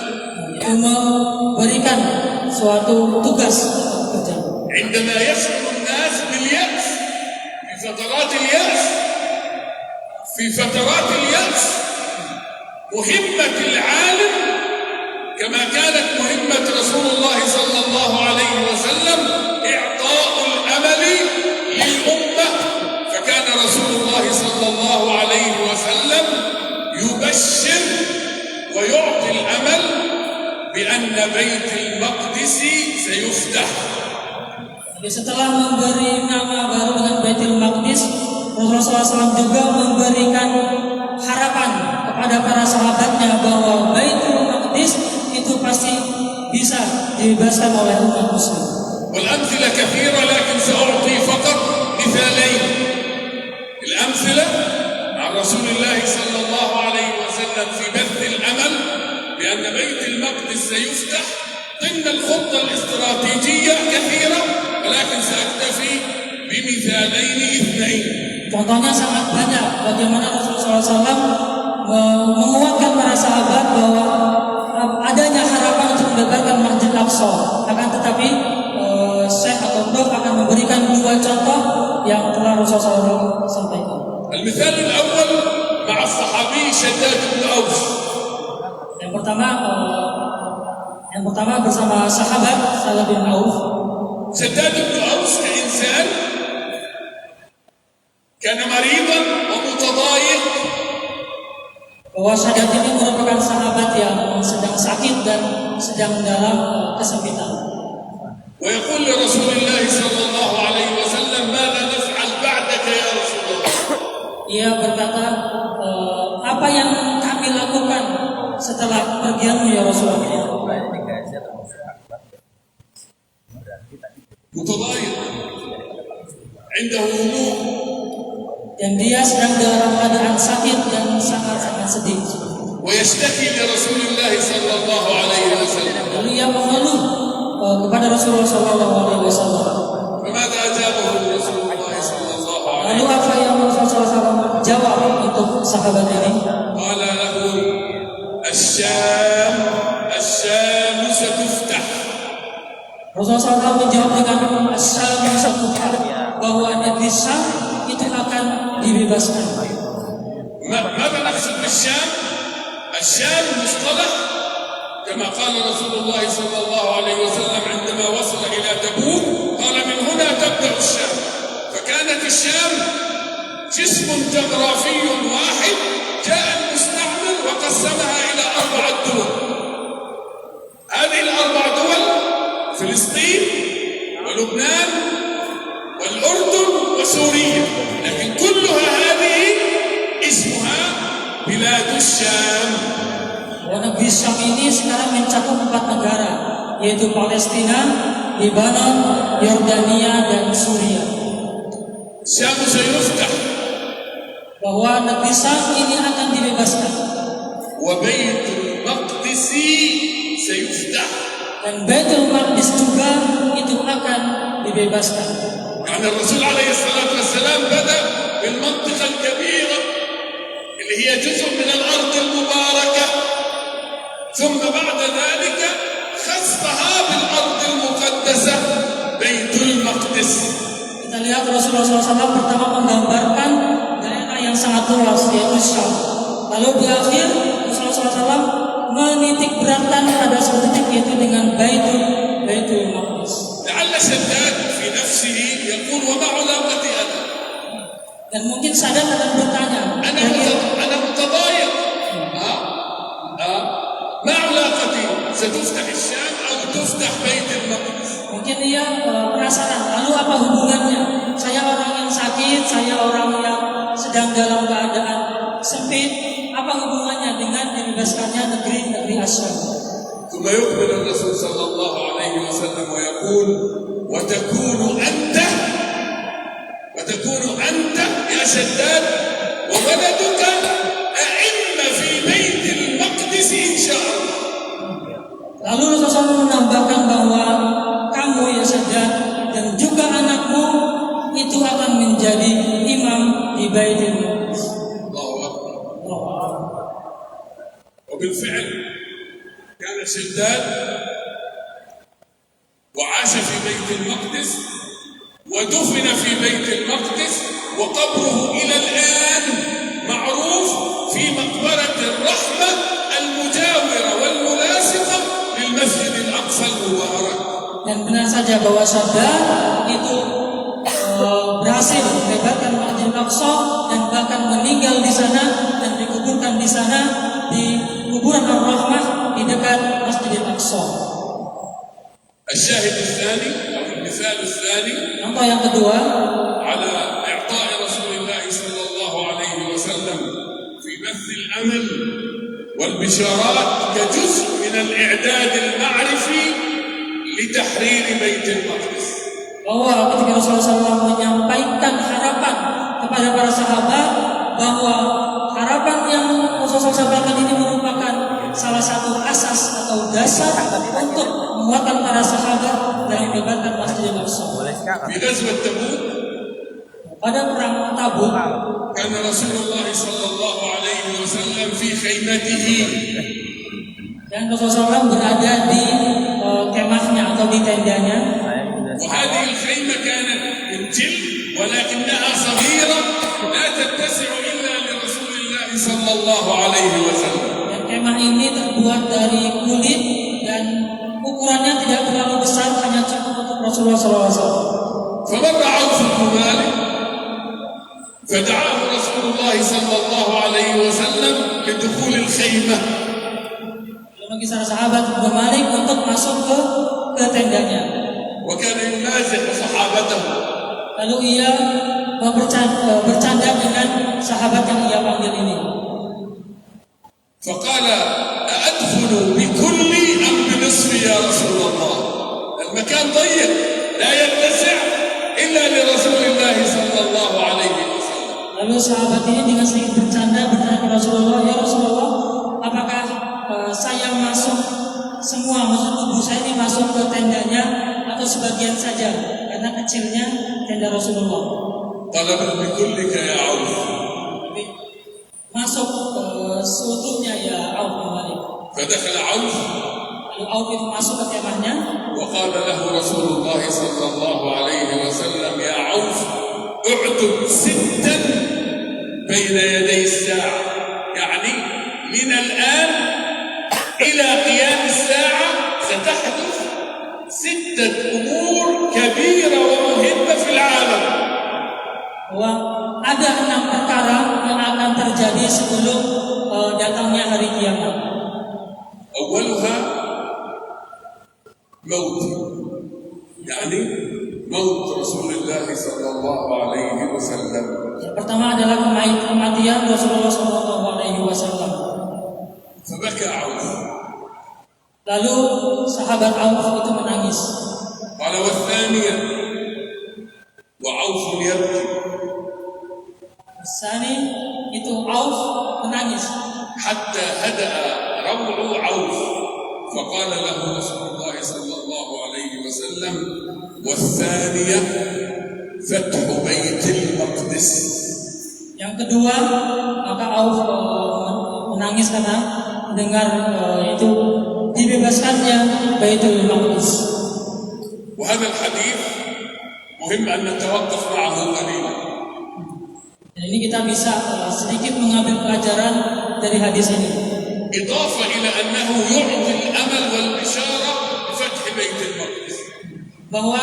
memberikan suatu tugas kerja. عندما يشعر الناس باليأس في فترات اليأس مهمة العالم كما كانت مهمة رسول الله صلى الله عليه وسلم إعطاء الأمل للأمة، فكان رسول الله صلى الله عليه وسلم يبشر ويعطي الأمل بأن بيت المقدس سيفتح. Jadi setelah memberi nama baru dengan Baitul Maqdis, Rasulullah SAW juga memberikan harapan kepada para sahabatnya bahwa Baitul Maqdis itu pasti bisa dibebaskan oleh umat muslim. والأمثلة كثيرة لكن سأعطي فقط مثالين. الأمثلة عن رسول الله صلى الله عليه وسلم في بث الأمل بأن بيت المقدس سيفتح ضمن الخطة الاستراتيجية كثيرة، ولكن سأكتفي بمثالين اثنين. Contohnya sangat banyak bagaimana Rasulullah SAW menguatkan para sahabat bahwa adanya harapan untuk membebaskan Masjid Aqsa. Akan tetapi Syekh atau Prof akan memberikan dua contoh yang telah Rasulullah SAW sampaikan. المثال الأول مع الصحابي شداد بن أوس. Yang pertama bersama sahabat Shaddad bin Auf. شداد بن أوس كإنسان كان مريضا ومتضايق. Bahwa Shaddad ini merupakan sahabat yang sedang sakit dan sedang dalam kesempitan. ويقول لرسول الله صلى الله عليه وسلم ماذا نفعل بعدك يا رسول الله. Ia berkata, apa yang kami lakukan setelah pergianmu ya Rasulullah? متضايق عنده هموم. Dan dia sedang dalam keadaan sakit dan sangat-sangat sedih. ويشتكي لرسول الله صلى الله عليه وسلم. Lalu ia mengeluh kepada Rasulullah SAW. فماذا أجابه رسول الله صلى الله عليه Lalu apa yang Rasulullah SAW jawab untuk sahabat ini? قال له الشام ستفتح. Rasulullah SAW menjawab dengan Asyam Satufah, bahwa negeri Syam itu akan dibebaskan. ماذا نقصد بالشام؟ الشام مصطلح كما قال رسول الله صلى الله عليه وسلم عندما وصل إلى تبوك قال من هنا تبدأ الشام، فكانت الشام جسم جغرافي واحد جاء المستعمر وقسمها إلى 4 دول. هذه ال4 دول فلسطين ولبنان والأردن وسوريا، لكن كلها هذه اسم بلاد الشام. Negeri Syam ini sekarang mencakup 4 negara, yaitu Palestina, Lebanon, Yordania, dan Suriah. الشام سيفتح Bahwa negeri Syam ini akan dibebaskan وبيت المقدس سيفتح. dan Baitul Maqdis juga itu akan dibebaskan. يعني الرسول عليه الصلاة والسلام بدأ بالمنطقة الكبيرة اللي هي جزء من الأرض المباركة، ثم بعد ذلك خصها بالأرض المقدسة بيت المقدس. Kita lihat Rasulullah SAW pertama menggambarkan daerah yang sangat luas, yaitu Syam. Lalu di akhir Rasulullah SAW menitik beratkan pada satu titik, yaitu dengan Baitul Maqdis. لعل شداد في نفسه يقول وما علاقتي أنا؟ Dan mungkin Sadat akan bertanya, أنا متضايق. ما علاقتي؟ ستفتح الشام أو تفتح بيت المقدس؟ mungkin dia penasaran, lalu apa hubungannya? Saya orang yang sakit, saya orang yang sedang dalam keadaan sempit, apa hubungannya dengan dibebaskannya negeri Asyam? ثم يقبل الرسول صلى الله عليه وسلم ويقول وتكون أنت يا شداد وولدك أئمة في بيت المقدس إن شاء الله. Lalu Rasulullah menambahkan bahwa kamu ya Sadat dan juga anakmu itu akan menjadi imam di Baitul Maqdis. الله أكبر. وبالفعل كان شداد وعاش في بيت المقدس ودفن في بيت المقدس وقبره إلى الآن معروف في مقبرة الرحمة المجاورة والملاصقة للمسجد الأقصى المبارك. Dan benar saja bahwa Sadat itu berhasil melebarkan Masjidil Aqsa dan bahkan meninggal di sana dan dikuburkan di sana di kuburan Ar-Rahmah di dekat Masjidil Aqsa. الشاهد الثاني أو المثال الثاني Contoh yang kedua, على إعطاء رسول الله صلى الله عليه وسلم في بث الأمل والبشارات كجزء من الإعداد المعرفي لتحرير بيت المقدس. bahwa ketika Rasulullah SAW menyampaikan harapan kepada para sahabat, bahwa harapan yang Rasulullah SAW sampaikan ini merupakan salah satu asas atau dasar untuk menguatkan para sahabat dalam melebarkan Masjidil Aqsa. في غزوة تبوك Pada perang Tabuk, كان رسول الله صلى الله عليه وسلم في خيمته dan Rasulullah SAW berada di kemahnya atau di tendanya. وهذه الخيمة كانت من جلد ولكنها صغيرة لا تتسع إلا لرسول الله صلى الله عليه وسلم. Dan kemah ini terbuat dari kulit dan ukurannya tidak terlalu besar, hanya cukup untuk Rasulullah SAW. فمر عوف بن مالك فدعاه رسول الله صلى الله عليه وسلم لدخول الخيمة. Bagi sahabat Ibnu Malik untuk masuk ke tendanya. وكان يمازح صحابته. Lalu ia bercanda dengan sahabat yang ia panggil ini. فقال أأدخل بكل أم بنصف يا رسول الله؟ المكان ضيق لا يتسع إلا لرسول الله صلى الله عليه وسلم. Lalu sahabat ini dengan sedikit bercanda bertanya kepada Rasulullah, ya Rasulullah, apakah saya masuk semua, maksud tubuh saya ini masuk ke tendanya atau sebagian saja karena kecilnya tenda Rasulullah. قال بل بكلك يا عوف. Masuk seutuhnya ya Auf bin Malik. فدخل عوف Lalu Auf itu masuk ke kemahnya. وقال له رسول الله صلى الله عليه وسلم يا عوف اعتب 6 بين يدي الساعة، يعني من الآن إلى قيام الساعة ستحدث 6 أمور كبيرة ومهمة في العالم. Bahwa ada 6 perkara yang akan terjadi sebelum datangnya hari kiamat. أولها موت، يعني موت رسول الله صلى الله عليه وسلم. Yang pertama adalah kematian Rasulullah SAW. Wasallam. فبكى عوف. Lalu sahabat Auf itu menangis. قال والثانية وعوف يبكي. Sani itu Auf menangis. حتى هدأ روع عوف فقال له رسول الله صلى الله عليه وسلم والثانية فتح بيت المقدس. Yang kedua, maka Auf menangis karena mendengar itu dibebaskannya Baitul Maqdis. وهذا الحديث مهم أن نتوقف معه قليلا. Dan ini kita bisa sedikit mengambil pelajaran dari hadis ini. إضافة إلى أنه يعطي الأمل والبشارة بفتح بيت المقدس. Bahwa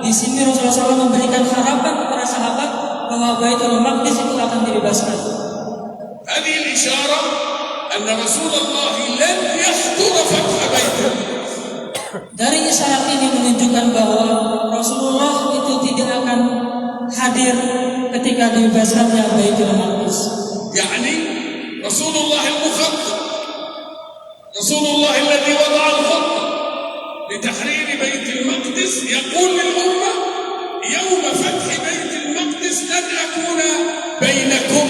di sini Rasulullah SAW memberikan harapan kepada sahabat bahwa Baitul Maqdis itu akan dibebaskan. هذه الإشارة أن رسول الله لن يحضر فتح بيت المقدس. Dari isyarat ini menunjukkan bahwa Rasulullah itu tidak akan hadir ketika dibebaskannya Baitul Maqdis. يعني رسول الله المخطط رسول الله الذي وضع الخطة لتحرير بيت المقدس يقول للأمة يوم فتح بيت المقدس لن أكون بينكم.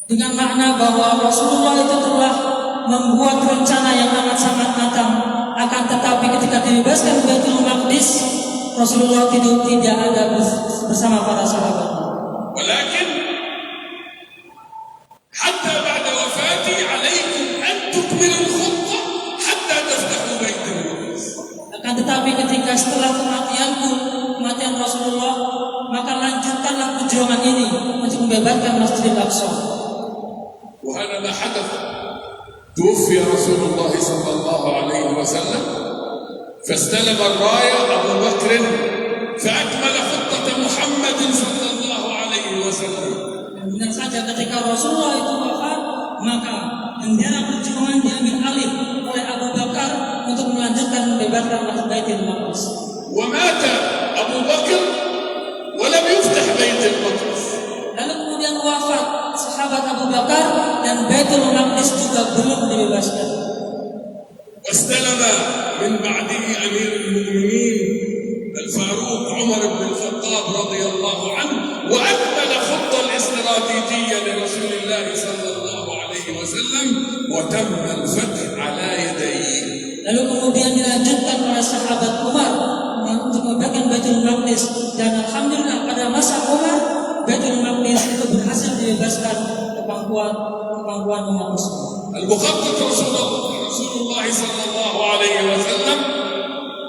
Dengan makna bahwa Rasulullah itu telah membuat rencana yang sangat matang, akan tetapi ketika dibebaskan Baitul Maqdis, Rasulullah tidak ada bersama para sahabat. ولكن حتى بعد وفاتي عليكم أن تكملوا الخطة حتى تفتحوا بيت المقدس. Akan tetapi ketika setelah kematian Rasulullah, maka lanjutkanlah perjuangan ini untuk membebaskan Masjidil Aqsa. وهذا ما حدث. توفي رسول الله صلى الله عليه وسلم فاستلم الراية أبو بكر فأكمل خطة محمد صلى الله عليه وسلم. Benar saja ketika Rasulullah itu wafat, maka bendera perjuangan diambil alih oleh Abu Bakar untuk melanjutkan membebaskan Baitul Maqdis. ومات أبو بكر ولم يفتح بيت المقدس. Lalu kemudian wafat sahabat Abu Bakar dan Baitul Maqdis juga belum dibebaskan. واستلم من بعده أمير المؤمنين الفاروق عمر بن الخطاب رضي الله عنه وأكمل خطة الاستراتيجية لرسول الله صلى الله عليه وسلم وتم الفتح على يديه. Lalu kemudian dilanjutkan oleh sahabat Umar untuk membebaskan Baitul Maqdis, dan alhamdulillah pada masa Umar Baitul Maqdis itu berhasil dibebaskan ke pangkuan umat Muslim. المخطط رسول الله صلى الله عليه وسلم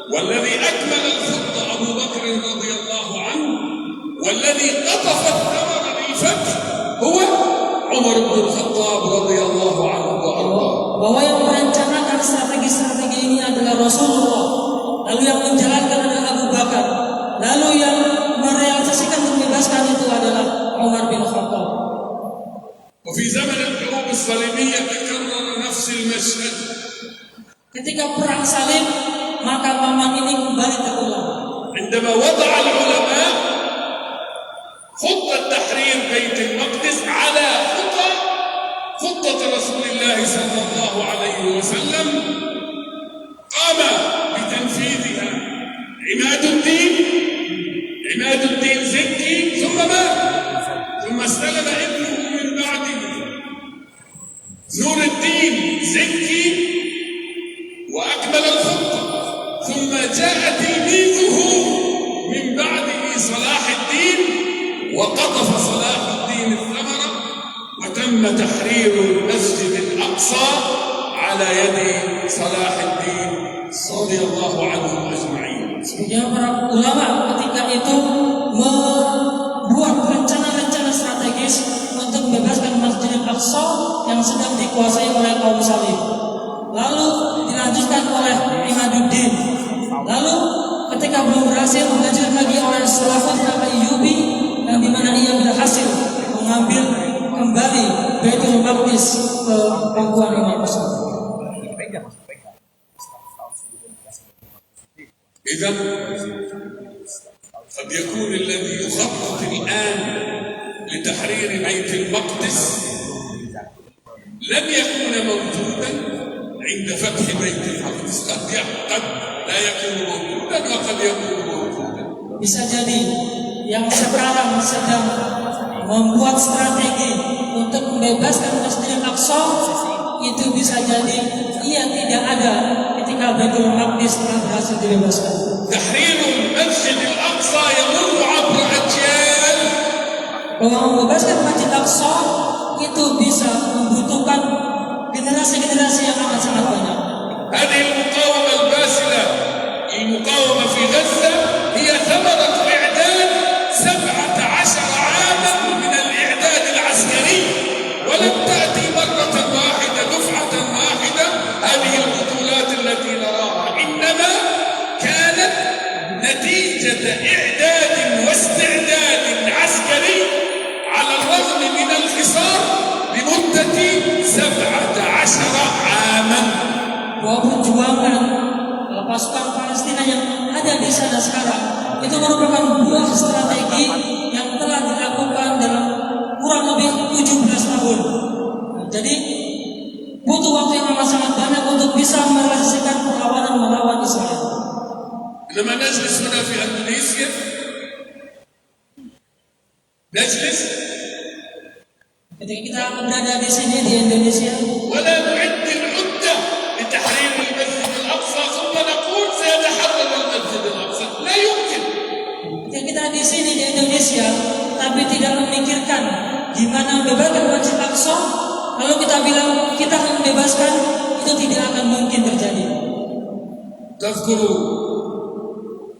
والذي أكمل الخطة أبو بكر رضي الله عنه والذي قطف الثمر للفتح هو عمر بن الخطاب رضي الله عنه وأرضاه. Bahwa yang merencanakan strategi ini adalah Rasulullah, lalu yang menjalankan adalah Abu Bakar, lalu yang merealisasikan dan membebaskan itu adalah Umar bin Khattab. وفي زمن الحروب الصليبية تكرر نفس المشهد. Ketika perang salib, maka momen ini kembali terulang. عندما وضع العلماء خطة تحرير بيت المقدس على خطة رسول الله صلى الله عليه وسلم قام بتنفيذها عماد الدين زكي ثم استلم ابنه من بعده نور الدين زكي وأكمل الخطة ثم جاء تلميذه من بعده صلاح الدين وقطف صلاح الدين الثمرة وتم تحرير المسجد الأقصى على يد صلاح الدين رضي الله عنهم أجمعين. Sebagian para ulama ketika itu membuat rencana-rencana strategis untuk membebaskan Masjidil Aqsa yang sedang dikuasai oleh kaum salib. Lalu dilanjutkan oleh Imaduddin. Lalu ketika belum berhasil, dilanjutkan lagi oleh Salahuddin Al-Ayyubi, yang dimana ia berhasil mengambil kembali Baitul Maqdis ke pangkuan umat Muslim. إذا قد يكون الذي يخطط الآن لتحرير بيت المقدس لن يكون موجودا عند فتح بيت المقدس. قد لا يكون موجودا وقد يكون موجودا. Bisa jadi yang sekarang sedang membuat strategi untuk membebaskan Masjidil Aqsa itu bisa jadi ia tidak ada ketika Baitul Maqdis telah berhasil dibebaskan. Tahrirul Masjidil Aqsa yamurru 'abra ajyal. Bahwa membebaskan Masjid Aqsa itu bisa membutuhkan generasi-generasi yang amat sangat banyak. هذه المقاومة الباسلة المقاومة في غزة هي ثمرة إعداد 17 عاما من الإعداد العسكري، ولم تأتي مرة واحدة دفعة واحدة. هذه البطولات التي نراها إنما كانت نتيجة إعداد واستعداد عسكري على الرغم من الخسار لمدة 17 عاما. Bahwa perjuangan pasukan Palestina yang ada di sana sekarang itu merupakan buah strategi yang telah dilakukan dalam kurang lebih 17 tahun. Jadi butuh waktu yang amat sangat banyak untuk bisa merealisasikan perlawanan melawan Israel. لما نجلس هنا في إندونيسيا نجلس Ketika kita berada di sini di Indonesia, ولا نعد العدة لتحرير المسجد الأقصى ثم نقول سيتحرر المسجد الأقصى. لا يمكن. ketika kita di sini di Indonesia, tapi tidak memikirkan gimana membebaskan Masjid Aqsa, lalu kita bilang kita akan membebaskan, itu tidak akan mungkin terjadi. تذكر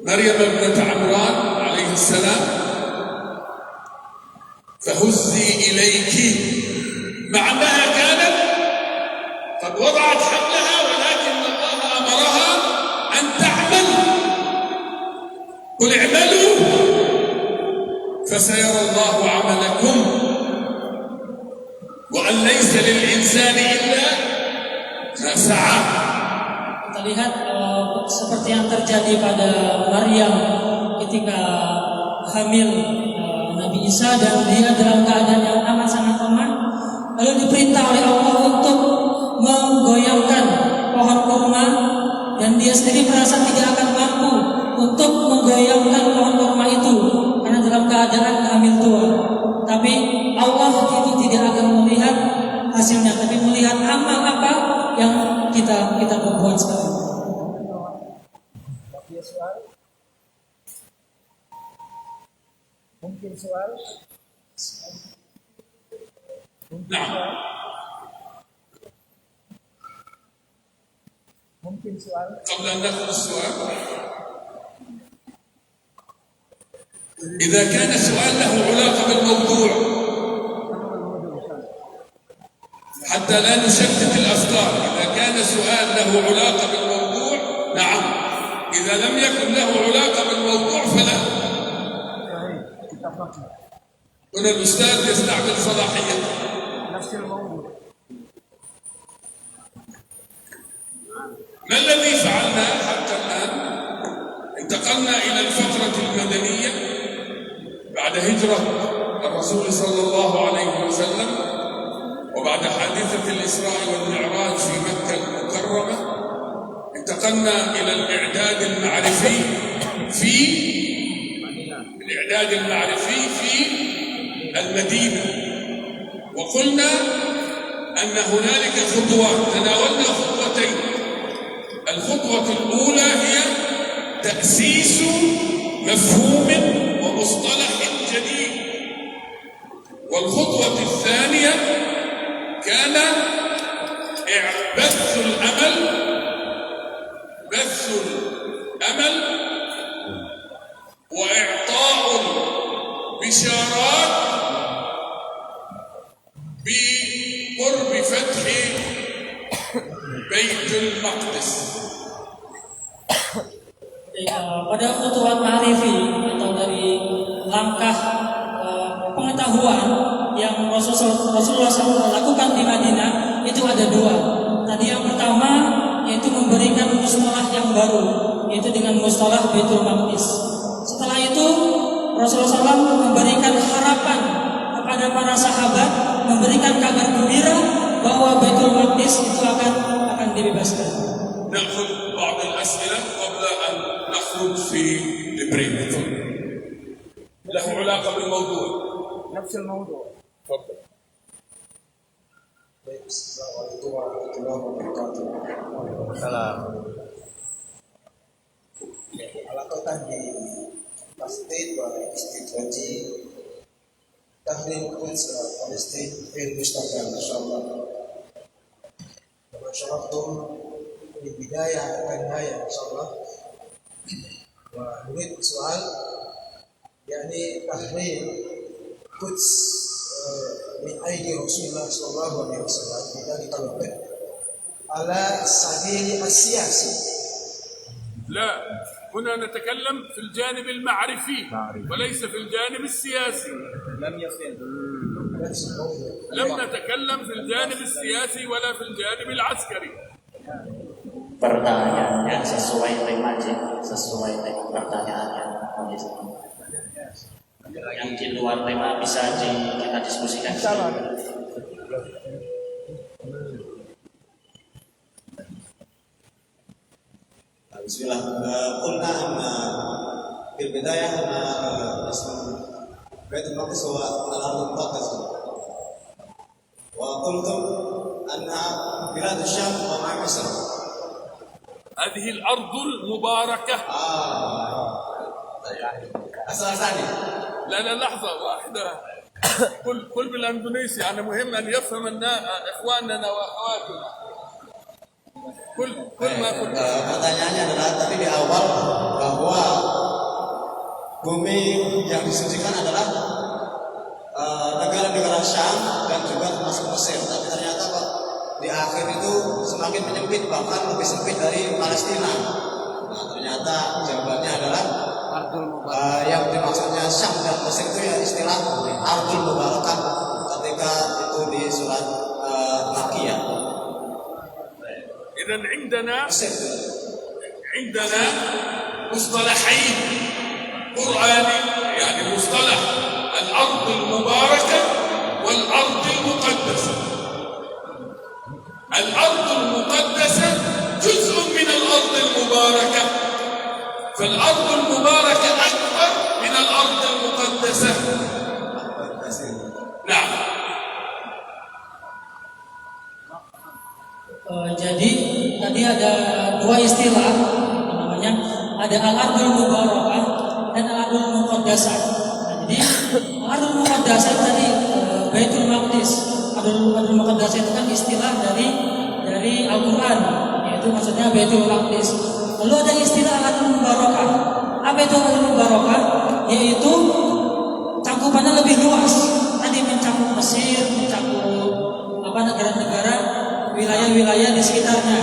مريم ابنة عمران عليه السلام فهزي إليك، مع أنها كانت قد وضعت حملها ولكن الله أمرها أن تعمل. قل اعملوا فسيرى الله عملكم وأن ليس للإنسان إلا ما سعى. Kita lihat seperti yang terjadi pada Maryam ketika hamil Nabi Isa dan dia dalam keadaan yang amat sangat lemah, lalu diperintah oleh Allah untuk menggoyangkan pohon kurma dan dia sendiri merasa tidak akan mampu untuk menggoyangkan pohon kurma itu karena dalam keadaan hamil tua. Tapi Allah itu tidak akan melihat hasilnya, tapi melihat amal apa yang kita perbuat sekarang. Mungkin soal نعم. قبل أن نأخذ السؤال، إذا كان السؤال له علاقة بالموضوع حتى لا نشتت الأفكار، إذا كان السؤال له علاقة بالموضوع نعم، إذا لم يكن له علاقة بالموضوع فلا. هنا الأستاذ يستعمل صلاحيته. ما الذي فعلناه حتى الآن؟ انتقلنا إلى الفترة المدنية بعد هجرة الرسول صلى الله عليه وسلم وبعد حادثة الإسراء والمعراج في مكة المكرمة. انتقلنا إلى الإعداد المعرفي في المدينة، وقلنا أن هنالك خطوات، تناولنا خطوتين. الخطوة الأولى هي تأسيس مفهوم ومصطلح جديد، والخطوة الثانية كان بث الأمل وإعطاء البشارات بقرب فتح بيت المقدس. Pada khutwat ma'rifi atau dari langkah pengetahuan yang Rasulullah SAW lakukan di Madinah itu ada dua. Tadi yang pertama yaitu memberikan mustalah yang baru, yaitu dengan mustalah Baitul Maqdis. Setelah itu Rasulullah SAW memberikan harapan kepada para sahabat, memberikan kabar gembira bahwa Baitul Maqdis itu akan dibebaskan. نأخذ بعض الأسئلة قبل أن نخرج في البريك. له علاقة بالموضوع. نفس الموضوع. تفضل. Assalamualaikum warahmatullahi wabarakatuh. Salam. Alaqatan di Masjid wa Istiqlali Tahrir Quds Palestin fil mustaqbal insyaallah. Wa syaraftum di bidayah wa nihayah insyaallah. Wa nurid soal yakni tahrir Quds min aidi Rasulullah sallallahu alaihi wasallam dari kalbet ala sabil as-siyasi. لا، هنا نتكلم في الجانب المعرفي وليس في الجانب السياسي. لم نتكلم في الجانب السياسي ولا في الجانب العسكري. Pertanyaannya sesuai tema aja, sesuai tema pertanyaannya. Yang di luar tema bisa kita diskusikan. Bismillah. Qulna anna fil bidayah anna Baitul Maqdis huwa al-ardh al-muqaddas. Wa qultum anna bilad asy-Syam wa ma'a Misr. هذه الأرض المباركة. Asal ثاني. لا لحظة واحدة. كل بالإندونيسي، يعني مهم أن يفهم إخواننا وأخواتنا. كل ما قلت. Pertanyaannya adalah tadi di awal bahwa bumi yang disucikan adalah negara-negara Syam dan juga termasuk Mesir. Tapi ternyata Pak, di akhir itu semakin menyempit, bahkan lebih sempit dari Palestina. Nah, ternyata jawabannya adalah yang dimaksudnya Syam dan Mesir itu ya istilah Ardul Mubarakah ketika itu di surat Makkiyah. إذن عندنا مصطلحين قرآني، يعني مصطلح الأرض المباركة والأرض المقدسة. الأرض المقدسة جزء من الأرض المباركة، فالأرض المباركة أكبر من الأرض المقدسة. نعم. Jadi tadi ada dua istilah, namanya ada al-ardul mubarakah dan al-ardul muqaddasah. Nah, jadi al-ardul muqaddasah tadi Baitul Maqdis. Al-ardul muqaddasah itu kan istilah dari Al-Qur'an, yaitu maksudnya Baitul Maqdis. Lalu ada istilah al-ardul mubarakah. Apa itu al-ardul mubarakah? Yaitu cakupannya lebih luas. Tadi mencakup Mesir, mencakup negara-negara, wilayah-wilayah di sekitarnya.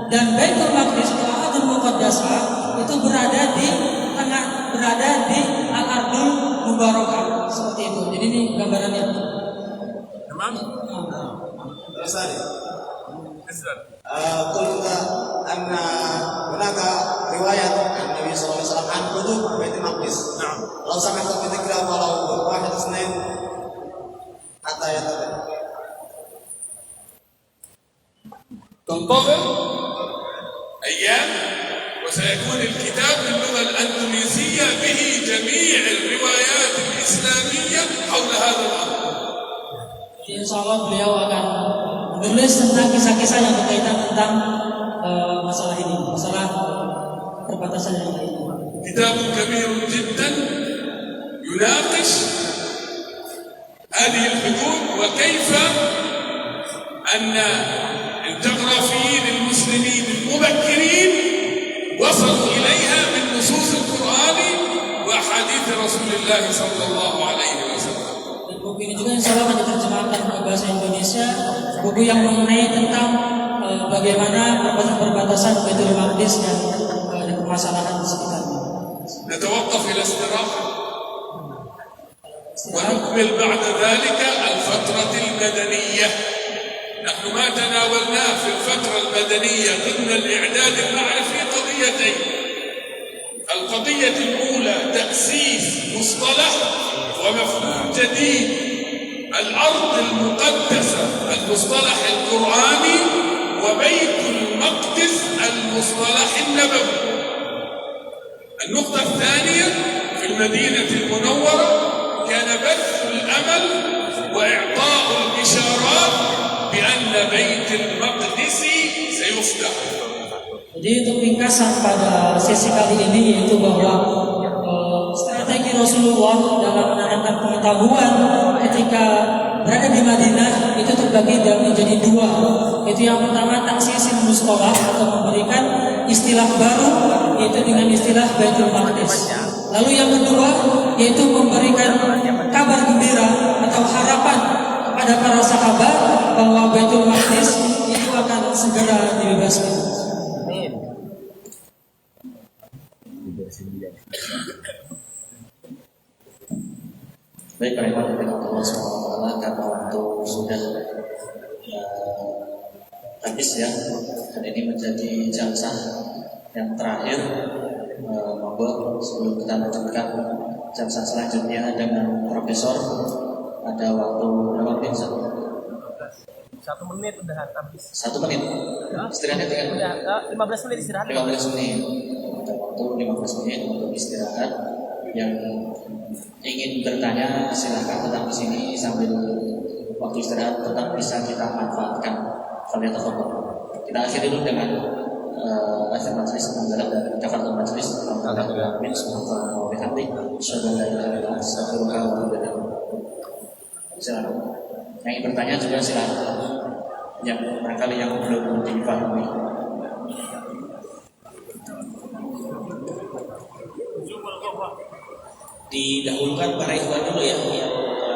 Dan Baitul Maqdis atau Al-Ardul Muqaddasah itu berada di tengah, berada di Al-Ardul Mubarakah. Seperti itu. Jadi ini gambarannya. تمام؟ Terus tadi اسأل. qulna anna hunaka riwayat Nabi sallallahu alaihi wasallam an qudud Baitul Maqdis. نعم. Lalu sampai ke titik walau wahid isnain hatta yatabi. تنتظر أيام وسيكون الكتاب باللغة الأندونيسية به جميع الروايات الإسلامية حول هذا الأمر. Insya Allah beliau akan menulis tentang kisah-kisah yang berkaitan tentang masalah ini, masalah perbatasan yang lain. كتاب كبير جدا يناقش هذه الحدود وكيف أن الجغرافيين المسلمين المبكرين وصلوا إليها من نصوص القرآن وأحاديث رسول الله صلى الله عليه وسلم. Buku ini juga insya Allah akan diterjemahkan ke bahasa Indonesia. Buku yang mengenai tentang bagaimana perbatasan Baitul Maqdis dan permasalahan di sekitarnya. نتوقف إلى استراحة ونكمل بعد ذلك الفترة المدنية. نحن ما تناولناه في الفترة المدنية ضمن الإعداد المعرفي قضيتين. القضية الأولى تأسيس مصطلح ومفهوم جديد، الأرض المقدسة المصطلح القرآني وبيت المقدس المصطلح النبوي. النقطة الثانية في المدينة المنورة كان بث الأمل وإعطاء الإشارات بأن بيت المقدس سيفتح. Jadi untuk ringkasan pada sesi kali ini yaitu bahwa strategi Rasulullah dalam menanamkan pengetahuan ketika berada di Madinah itu terbagi menjadi dua. Itu yang pertama taksisin mustolah atau memberikan istilah baru yaitu dengan istilah Baitul Maqdis. Lalu yang kedua yaitu memberikan kabar gembira atau harapan kepada para sahabat bahwa Baitul Maqdis itu akan segera dibebaskan. Baik, rahmat Allah SWT, karena waktu sudah habis ya, dan ini menjadi jalsah yang terakhir. Monggo sebelum kita lanjutkan jalsah selanjutnya dengan Profesor, ada waktu berapa menit? 1 menit udah habis. 1 menit. Istirahatnya tinggal Udah 15 menit istirahat. 15 menit. Ada waktu 15 menit untuk istirahat. Yang ingin bertanya silakan tetap di sini sambil waktu istirahat tetap bisa kita manfaatkan. Kita akhiri dulu dengan akhir majlis mendalam dan kafaratul majlis. Alhamdulillah. Subhanallah wa bihamdihi. Asyhadu an la ilaha illallah astaghfiruka wa atubu ilaik. Silakan. Yang ingin bertanya juga silakan. Yang barangkali yang belum dipahami. Didahulukan para ikhwan dulu ya.